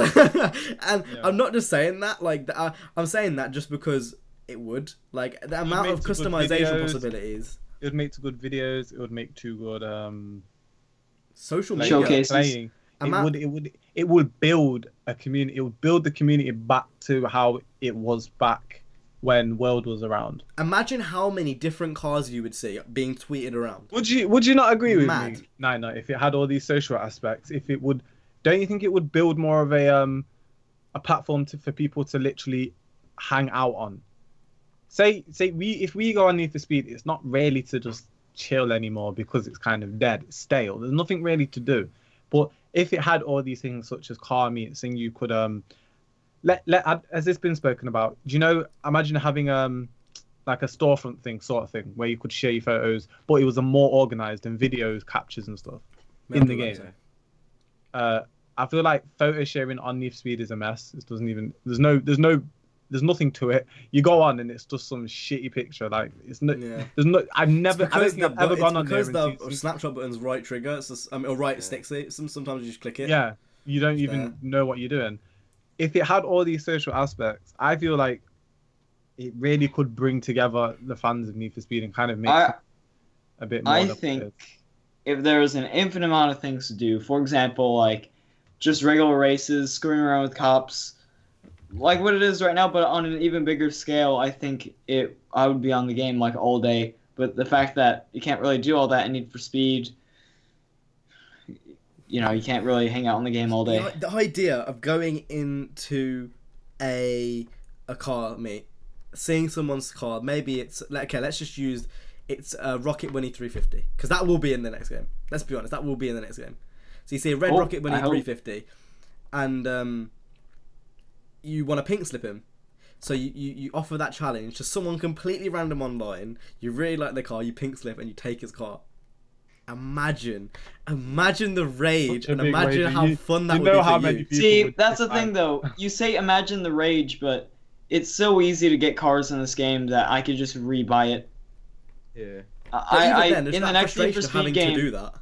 And I'm not just saying that. Like I'm saying that just because it would. Like the amount of customization possibilities. It would make 2 good videos. It would make 2 good social media showcases. Playing. It would build a community. It would build the community back to how it was back when World was around. Imagine how many different cars you would see being tweeted around. Would you not agree with me? No. If it had all these social aspects, don't you think it would build more of a platform for people to literally hang out on? If we go on Need for Speed, it's not really to just chill anymore because it's kind of dead, it's stale. There's nothing really to do. But if it had all these things such as car meets, and you could has this been spoken about? Do you know? Imagine having like a storefront thing, sort of thing, where you could share your photos, but it was a more organized and videos, captures and stuff in the game. I feel like photo sharing on Need for Speed is a mess. It doesn't even. There's nothing to it. You go on and it's just some shitty picture. Like it's no. Yeah. There's no. I don't think I've ever gone on there because and the seen some- snapshot button's right trigger, it's just, or right stick. Sometimes you just click it. Yeah, you don't It's even there. know what you're doing. If it had all these social aspects, I feel like it really could bring together the fans of Need for Speed and kind of make I a bit more. I of it. think if there was an infinite amount of things to do, for example, like just regular races, screwing around with cops, like what it is right now, but on an even bigger scale, I think I would be on the game like all day. But the fact that you can't really do all that in Need for Speed, you know, you can't really hang out on the game all day. The idea of going into a car meet, seeing someone's car, maybe it's okay. Let's just use it's a Rocket Bunny 350 because that will be in the next game. Let's be honest, that will be in the next game. So you see a red Rocket Bunny 350, and you want to pink slip him. So you offer that challenge to someone completely random online. You really like their car, you pink slip, and you take his car. Imagine the rage, and imagine how fun that would be for you. See, that's the thing though. You say imagine the rage, but it's so easy to get cars in this game that I could just rebuy it. Yeah. In the next Need for Speed game, to do that.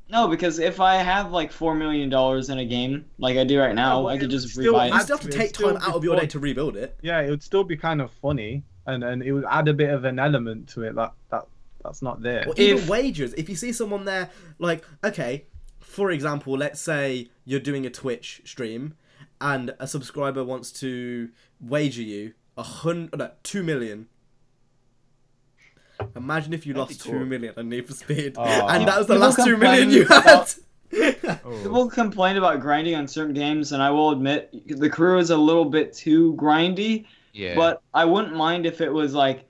No, because if I have like $4 million in a game, like I do right now, I could just rebuy You it. still have to take time out of your day to rebuild it. Yeah, it would still be kind of funny, and it would add a bit of an element to it that's not there. Or even wagers. If you see someone there, like, okay, for example, let's say you're doing a Twitch stream, and a subscriber wants to wager you 2 million. Imagine if you lost 2 million on Need for Speed, and that was the last 2 million you had. People complain about grinding on certain games, and I will admit the crew is a little bit too grindy. Yeah. But I wouldn't mind if it was like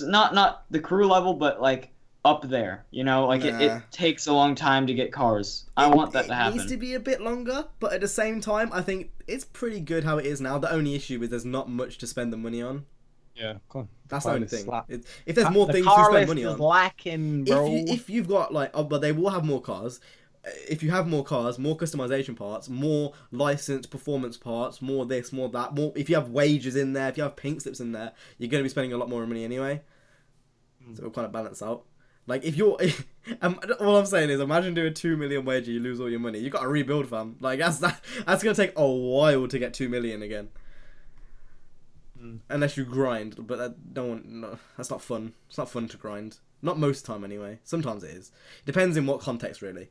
not the crew level, but like up there. You know, like it takes a long time to get cars. I want that to happen. It needs to be a bit longer, but at the same time, I think it's pretty good how it is now. The only issue is there's not much to spend the money on. Yeah, cool. That's the only thing. If there's more things to spend money on, lacking, bro. If you've got like, but they will have more cars. If you have more cars, more customization parts, more licensed performance parts, more this, more that, more. If you have wages in there, if you have pink slips in there, you're going to be spending a lot more money anyway. So it'll kind of balance out. Like if you're, all I'm saying is, imagine doing 2 million wager, you lose all your money. You got to rebuild, fam. Like that's going to take a while to get 2 million again. Unless you grind, but that's not fun. It's not fun to grind. Not most time anyway. Sometimes it is. Depends in what context, really.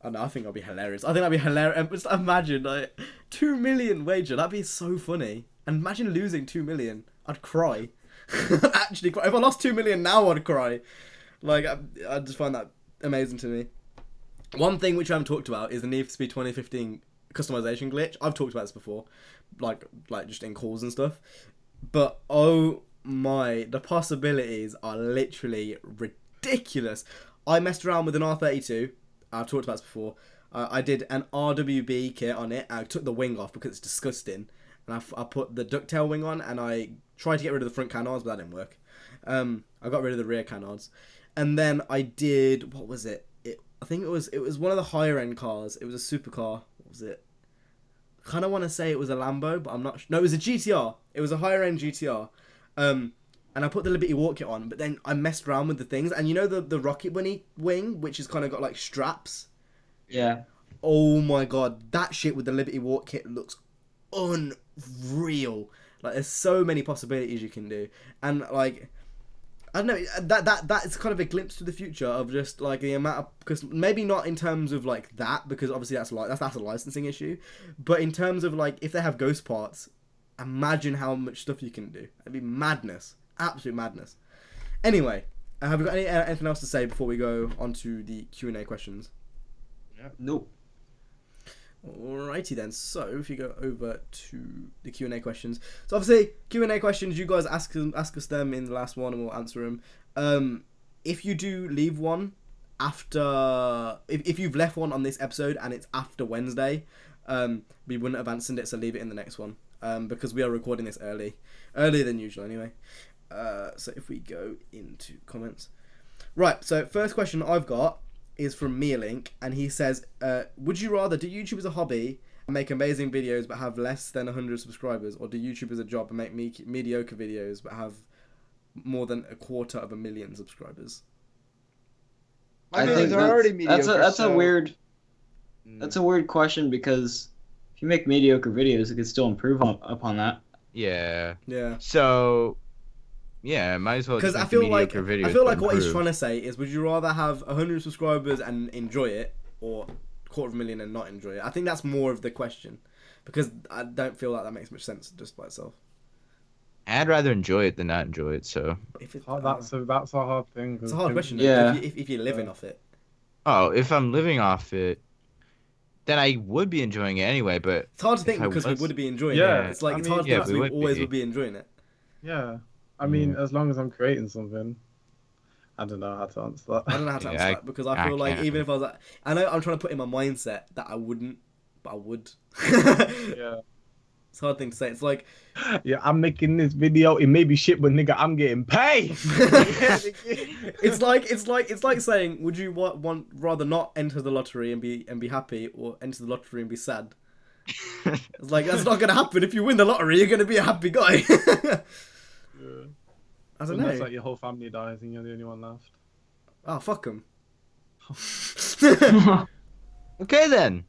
I know, I think that'll be hilarious. I think that'd be hilarious. And just imagine, like, 2 million wager. That'd be so funny. And imagine losing 2 million. I'd cry. I'd actually cry. If I lost 2 million now, I'd cry. Like, I just find that amazing to me. One thing which I haven't talked about is the Need for Speed 2015 customization glitch. I've talked about this before. Like just in calls and stuff. But, oh my, the possibilities are literally ridiculous. I messed around with an R32. I've talked about this before. I did an RWB kit on it. I took the wing off because it's disgusting. And I put the ducktail wing on, and I tried to get rid of the front canards, but that didn't work. I got rid of the rear canards. And then I did, what was it? I think it was one of the higher end cars. It was a supercar. What was it? I kind of want to say it was a Lambo, but I'm not sure. No, it was a GTR. It was a higher end GTR. And I put the Liberty Walk kit on, but then I messed around with the things. And you know the Rocket Bunny wing, which has kind of got like straps? Yeah. Oh my god, that shit with the Liberty Walk kit looks unreal. Like, there's so many possibilities you can do. And like, I don't know, that is kind of a glimpse to the future of just like the amount of, because maybe not in terms of like that, because obviously that's a licensing issue, but in terms of like if they have ghost parts, imagine how much stuff you can do. It'd be madness, absolute madness. Anyway, have we got anything else to say before we go on to the Q&A questions? No. Alrighty then, so if you go over to the Q&A questions. So obviously, Q&A questions, you guys ask us them in the last one and we'll answer them. If you do leave one after, if you've left one on this episode and it's after Wednesday, we wouldn't have answered it, so leave it in the next one. Because we are recording this earlier than usual anyway. So if we go into comments. Right, so first question I've got is from Mealink, and he says, would you rather do YouTube as a hobby and make amazing videos but have less than 100 subscribers, or do YouTube as a job and make mediocre videos but have more than 250,000 subscribers? I think that's a weird. That's a weird question, because if you make mediocre videos, it could still improve upon that. Yeah. Yeah. So, yeah, might as well. Because Just I feel make like the mediocre videos I feel like to what he's improve. trying to say is, would you rather have 100 subscribers and enjoy it, or 250,000 and not enjoy it? I think that's more of the question, because I don't feel like that makes much sense just by itself. I'd rather enjoy it than not enjoy it. So. If it, That's a hard thing. it's a hard question. Yeah. If you're living off it, Oh, if I'm living off it, then I would be enjoying it anyway. But it's hard to think I because was- we would be enjoying Yeah, it. It's like I it's mean, hard to yeah, think because we we would always be. would be enjoying it. Yeah. I mean, as long as I'm creating something. I don't know how to answer that. I don't know how to Yeah, answer that, because I feel like can't. even if I was like, I know I'm trying to put in my mindset that I wouldn't, but I would. Yeah. It's a hard thing to say. It's like, Yeah, I'm making this video. It may be shit, but nigga, I'm getting paid. it's like saying, would you want rather not enter the lottery and be happy, or enter the lottery and be sad? It's like, that's not gonna happen. If you win the lottery, you're gonna be a happy guy. I don't Unless know. like your whole family dies and you're the only one left. Oh, fuck them. okay then.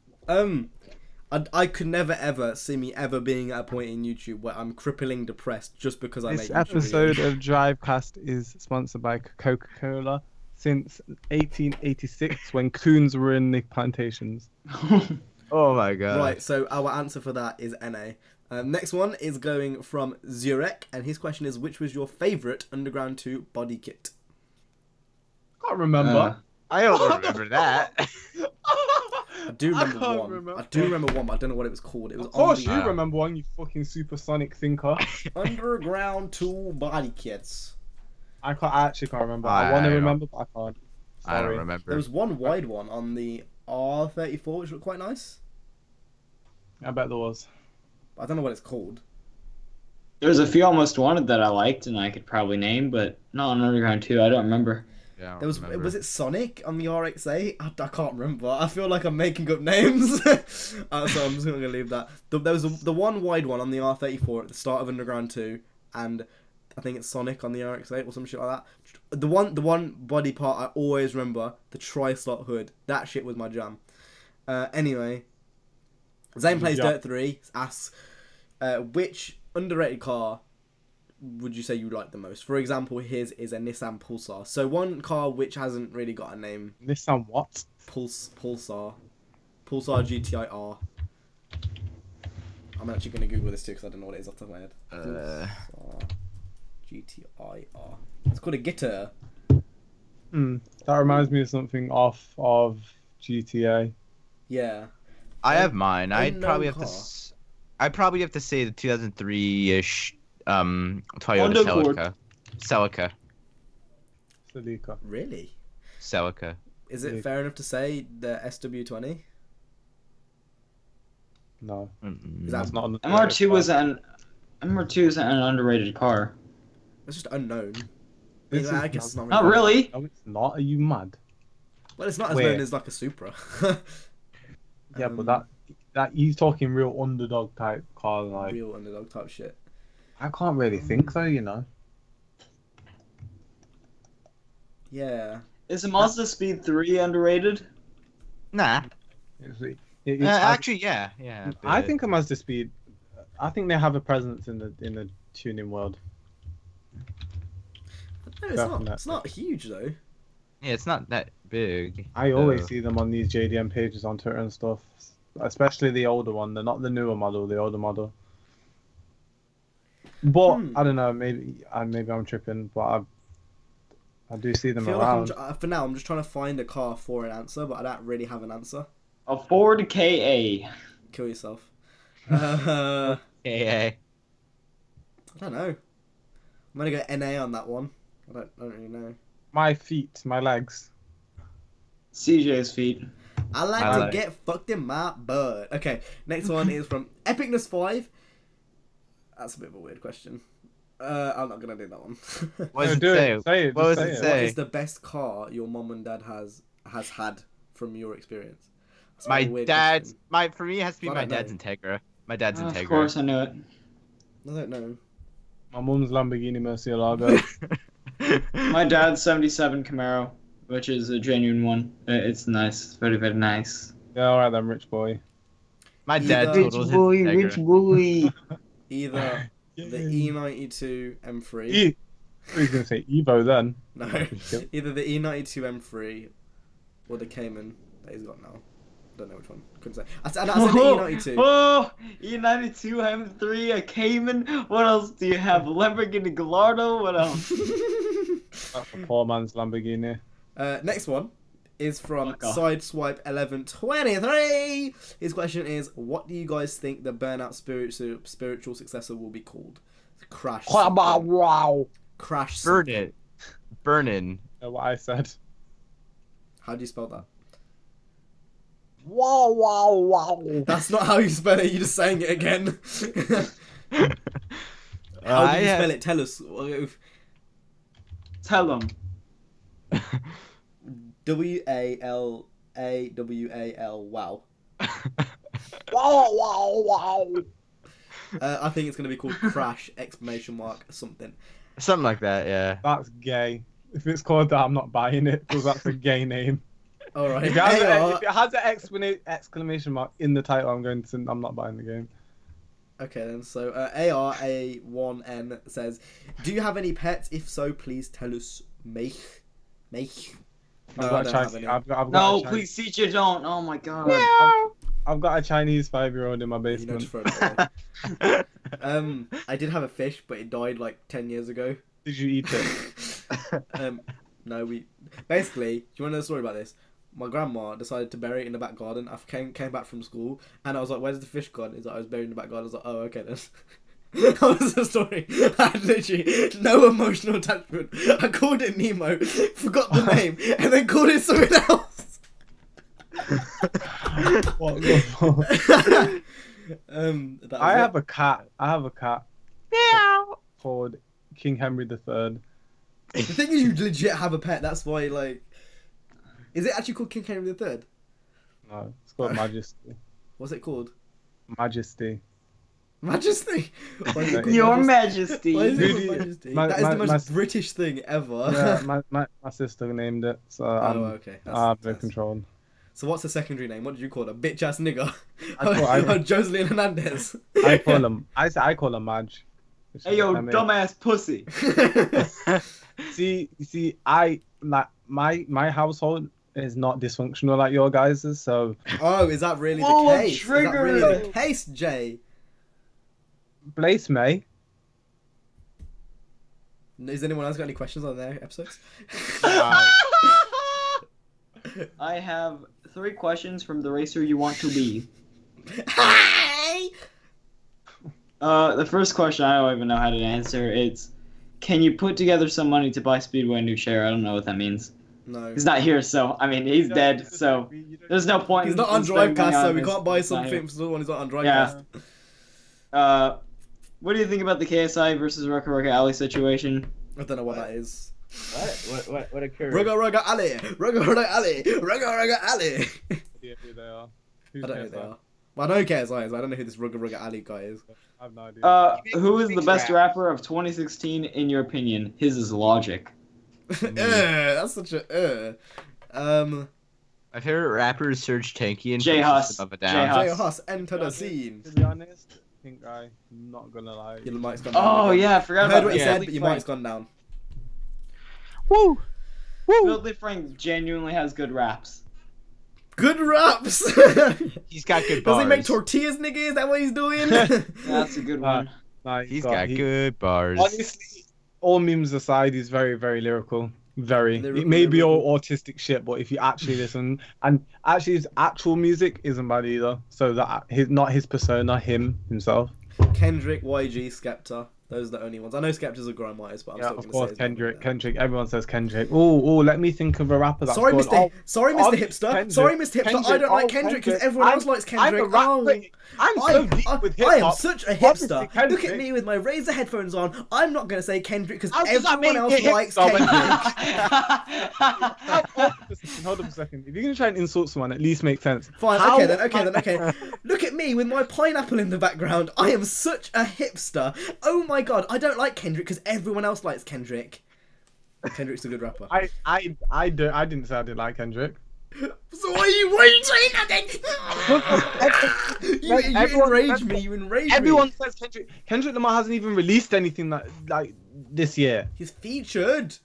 I could never ever see me ever being at a point in YouTube where I'm crippling depressed just because I This make YouTube episode videos. of Drivecast is sponsored by Coca-Cola since 1886, when coons were in the plantations. Oh my god. Right, so our answer for that is NA. Next one is going from Zurek, and his question is, which was your favourite Underground 2 body kit? Can't remember. I don't remember that. I do remember can't one. remember. I do remember one, but I don't know what it was called. It was Of course on you the remember one, you fucking supersonic thinker. Underground 2 body kits. I actually can't remember. I want to I don't- remember, but I can't. I don't Sorry. remember. There was one wide one on the R34, which looked quite nice. I bet there was. I don't know what it's called. There's a few I Almost Wanted that I liked and I could probably name, but not on Underground 2. I don't remember. Yeah, I don't There was remember. was it Sonic on the RX-8? I can't remember. I feel like I'm making up names. So I'm just gonna leave that. There was the one wide one on the R34 at the start of Underground 2, and I think it's Sonic on the RX-8 or some shit like that. The one body part I always remember, the tri-slot hood. That shit was my jam. Anyway, Zane plays Yeah. Dirt 3 asks, which underrated car would you say you like the most? For example, his is a Nissan Pulsar. So one car which hasn't really got a name. Nissan what? Pulsar GTI R. I'm actually going to Google this too because I don't know what it is off the top of my head. Pulsar GTI R. It's called a guitar. That reminds me of something off of GTA. Yeah. I have mine. I'd unknown probably have car. I'd probably have to say the 2003-ish Toyota Underboard. Celica. Celica. Really? Celica. Is it Yeah. fair enough to say the SW20? No, Is that's that, not. An MR2 is an underrated car. it's just unknown. This I is guess it's not Not really. really. No, it's not. Are you mad? Well, it's not as Where? known as like a Supra. Yeah, but that he's talking real underdog type car. Like real underdog type shit. I can't really think so. You know. Yeah. Is the Mazda Speed 3 underrated? Nah. It's, Actually, yeah. I think a Mazda Speed. I think they have a presence in the tuning world. No, it's not huge though. Yeah, it's not that big. I always so- see them on these JDM pages on Twitter and stuff, especially the older one. They're not the newer model, the older model. But I don't know. Maybe I'm tripping, but I do see I them feel around. like for now I'm just trying to find a car for an answer, but I don't really have an answer. A Ford KA. Kill yourself. Hey. I don't know. I'm gonna go NA on that one. I don't really know. My feet, my legs. CJ's feet. I like I to like- get fucked in my butt. Okay, next one is from Epicness5. That's a bit of a weird question. I'm not gonna do that one. What does it do say? it. Say it. What just does it say say? What is the best car your mom and dad have has had from your experience? That's a My weird dad's question. for me it has to be I my don't know. dad's Integra. My dad's Integra. Of course, I knew it. I don't know. My mum's Lamborghini Murcielago. My dad's 77 Camaro, which is a genuine one. It's nice. It's very, very nice. Yeah, alright then, rich boy. My dad Either- totaled his Integra. boy. Either the E92 M3. I was gonna say Evo then. No, either the E92 M3 or the Cayman that he's got now. Don't know which one. Couldn't say. I said the E92. Oh, E92 M3, a Cayman. What else do you have? Lamborghini Gallardo. What else? That's a poor man's Lamborghini. Next one is from Fuck off. Sideswipe 1123. His question is, what do you guys think the Burnout spiritual successor will be called? Crash. Wow. Crash. Burn something. it. Burnin'. What I said. How do you spell that? Wow. That's not how you spell it. You're just saying it again. How do you spell it? Tell us. Tell them. WALAWAL. Wow. Wow. I think it's going to be called Crash! ! Something. Something like that, yeah. That's gay. If it's called that, I'm not buying it because that's a gay name. All right. If it has an exclamation mark in the title, I'm not buying the game. Okay then, so ARA1N says, do you have any pets? If so, please tell us. Make. No, I don't have any. I've got No, a please, teacher, don't. Oh my god. I've got a Chinese 5-year-old in my You know, basement. just throw it away. I did have a fish, but it died like 10 years ago. Did you eat it? No, basically, do you want to know the story about this? My grandma decided to bury it in the back garden. I came back from school, and I was like, where's the fish gone? He's like, I was buried in the back garden. I was like, oh, okay then. That was the story. I had literally no emotional attachment. I called it Nemo, forgot the name, and then called it something else. What the fuck? I have a cat. Called King Henry III. The thing is, you legit have a pet. That's why, like, is it actually called King Henry III? No, it's called Majesty. What's it called? Majesty. Majesty. Why is it called Your Majesty? Majesty. Why is it called Majesty? That is the most British thing ever. Yeah, my sister named it, so okay. I'm very controlled. So what's the secondary name? What did you call her? Bitch ass nigger. I Jocelyn Hernandez. I call him Madge. Hey yo, dumbass pussy. See, my household is not dysfunctional like your guys's, so. Oh, is that really Whoa, the case? trigger. Is that really the case, Jay? Blaze May. Has anyone else got any questions on their episodes? I have 3 questions from the racer you want to be. Hi! The first question I don't even know how to answer. It's, can you put together some money to buy Speedway a new chair? I don't know what that means. No. He's not here, so I mean he's dead. So there's no point. He's not on Drivecast, so we can't buy something for someone who's not on Drivecast. Yeah. What do you think about the KSI versus Rucka Rucka Alley situation? I don't know what that is. What occurred? Rugga Alley! Rugga Alley! Rugga Alley! Yeah, who they are. I don't know who they are. Well, I know who KSI is, but I don't know who this Rugga Alley guy is. I have no idea. Who is the best rapper of 2016 in your opinion? His is Logic. That's such a My favorite rapper is Serge Tankian. J Hus. J Hus, enter the scene. To be honest, pink guy. Not gonna lie. Your mic's gone down. Oh again. yeah, I forgot I heard about what you that. said, but your mic's gone down. Woo! Filthy Frank genuinely has good raps. Good raps! He's got good Does bars. he make tortillas, nigga? Is that what he's doing? That's a good one. Nah, He's got good bars. Honestly, all memes aside, he's very, very lyrical. Very. Lyrical, It may be lyrical. all autistic shit, but if you actually listen, and actually his actual music isn't bad either. So that not his persona, him himself. Kendrick, YG, Skepta. Those are the only ones. I know Skepta's will grind my eyes, but I'm Yeah, still of going to course, say Kendrick. Kendrick. Everyone says Kendrick. Oh, let me think of a rapper that's Sorry, called- Mr. Sorry, Mr. Kendrick. Hipster. Sorry, Mr. Hipster. I don't like Kendrick because everyone else likes Kendrick. I'm so deep with hip hop. I am such a hipster. Obviously, Kendrick. Look at me with my Razer headphones on. I'm not going to say Kendrick because How does that everyone make else me a likes hipster? Kendrick. Hold on a second. If you're gonna try and insult someone, at least make sense. Fine, How- okay. Look at me with my pineapple in the background. I am such a hipster. Oh my god, I don't like Kendrick because everyone else likes Kendrick. Kendrick's a good rapper. I didn't say I didn't like Kendrick. So why are you saying that then? You enrage me. You enrage me. Everyone says Kendrick. Kendrick Lamar hasn't even released anything that like this year. He's featured.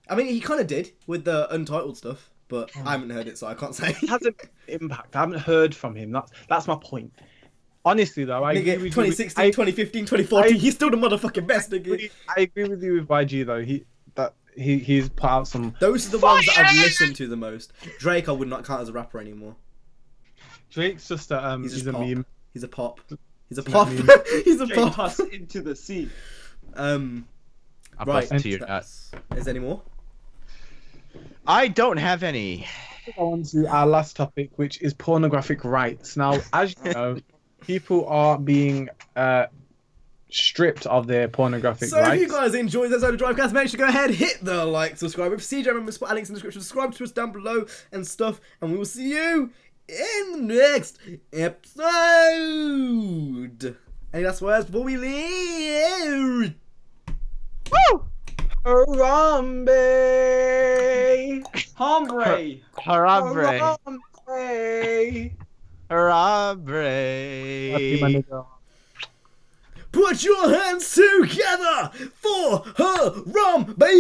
I mean, he kind of did with the Untitled stuff, but I haven't heard it, so I can't say. He hasn't impact. I haven't heard from him. That's my point. Honestly, though, I agree Nigga, with 2016, you. 2015, 2014, he's still the motherfucking best, nigga. I agree with you with YG though. He's put out some. Those are the ones that I've listened to the most. Drake, I would not count as a rapper anymore. Drake's just a he's a pop. meme. He's a pop. He's a He's pop. a meme. He's a Jay pop. tossed into the sea. I'm Right. busting to your nuts. Is there any more? I don't have any. On to our last topic, which is pornographic rights. Now, as you know, people are being stripped of their pornographic So rights. if you guys enjoyed this episode of Drivecast, make sure to go ahead, hit the like, subscribe. If CJ, remember to put our links in the description. Subscribe to us down below and stuff. And we will see you in the next episode. Any last words before we leave? Woo! Harambe! Hombre. Harambe. Harambe! Harambe. Put your hands together for Harambe!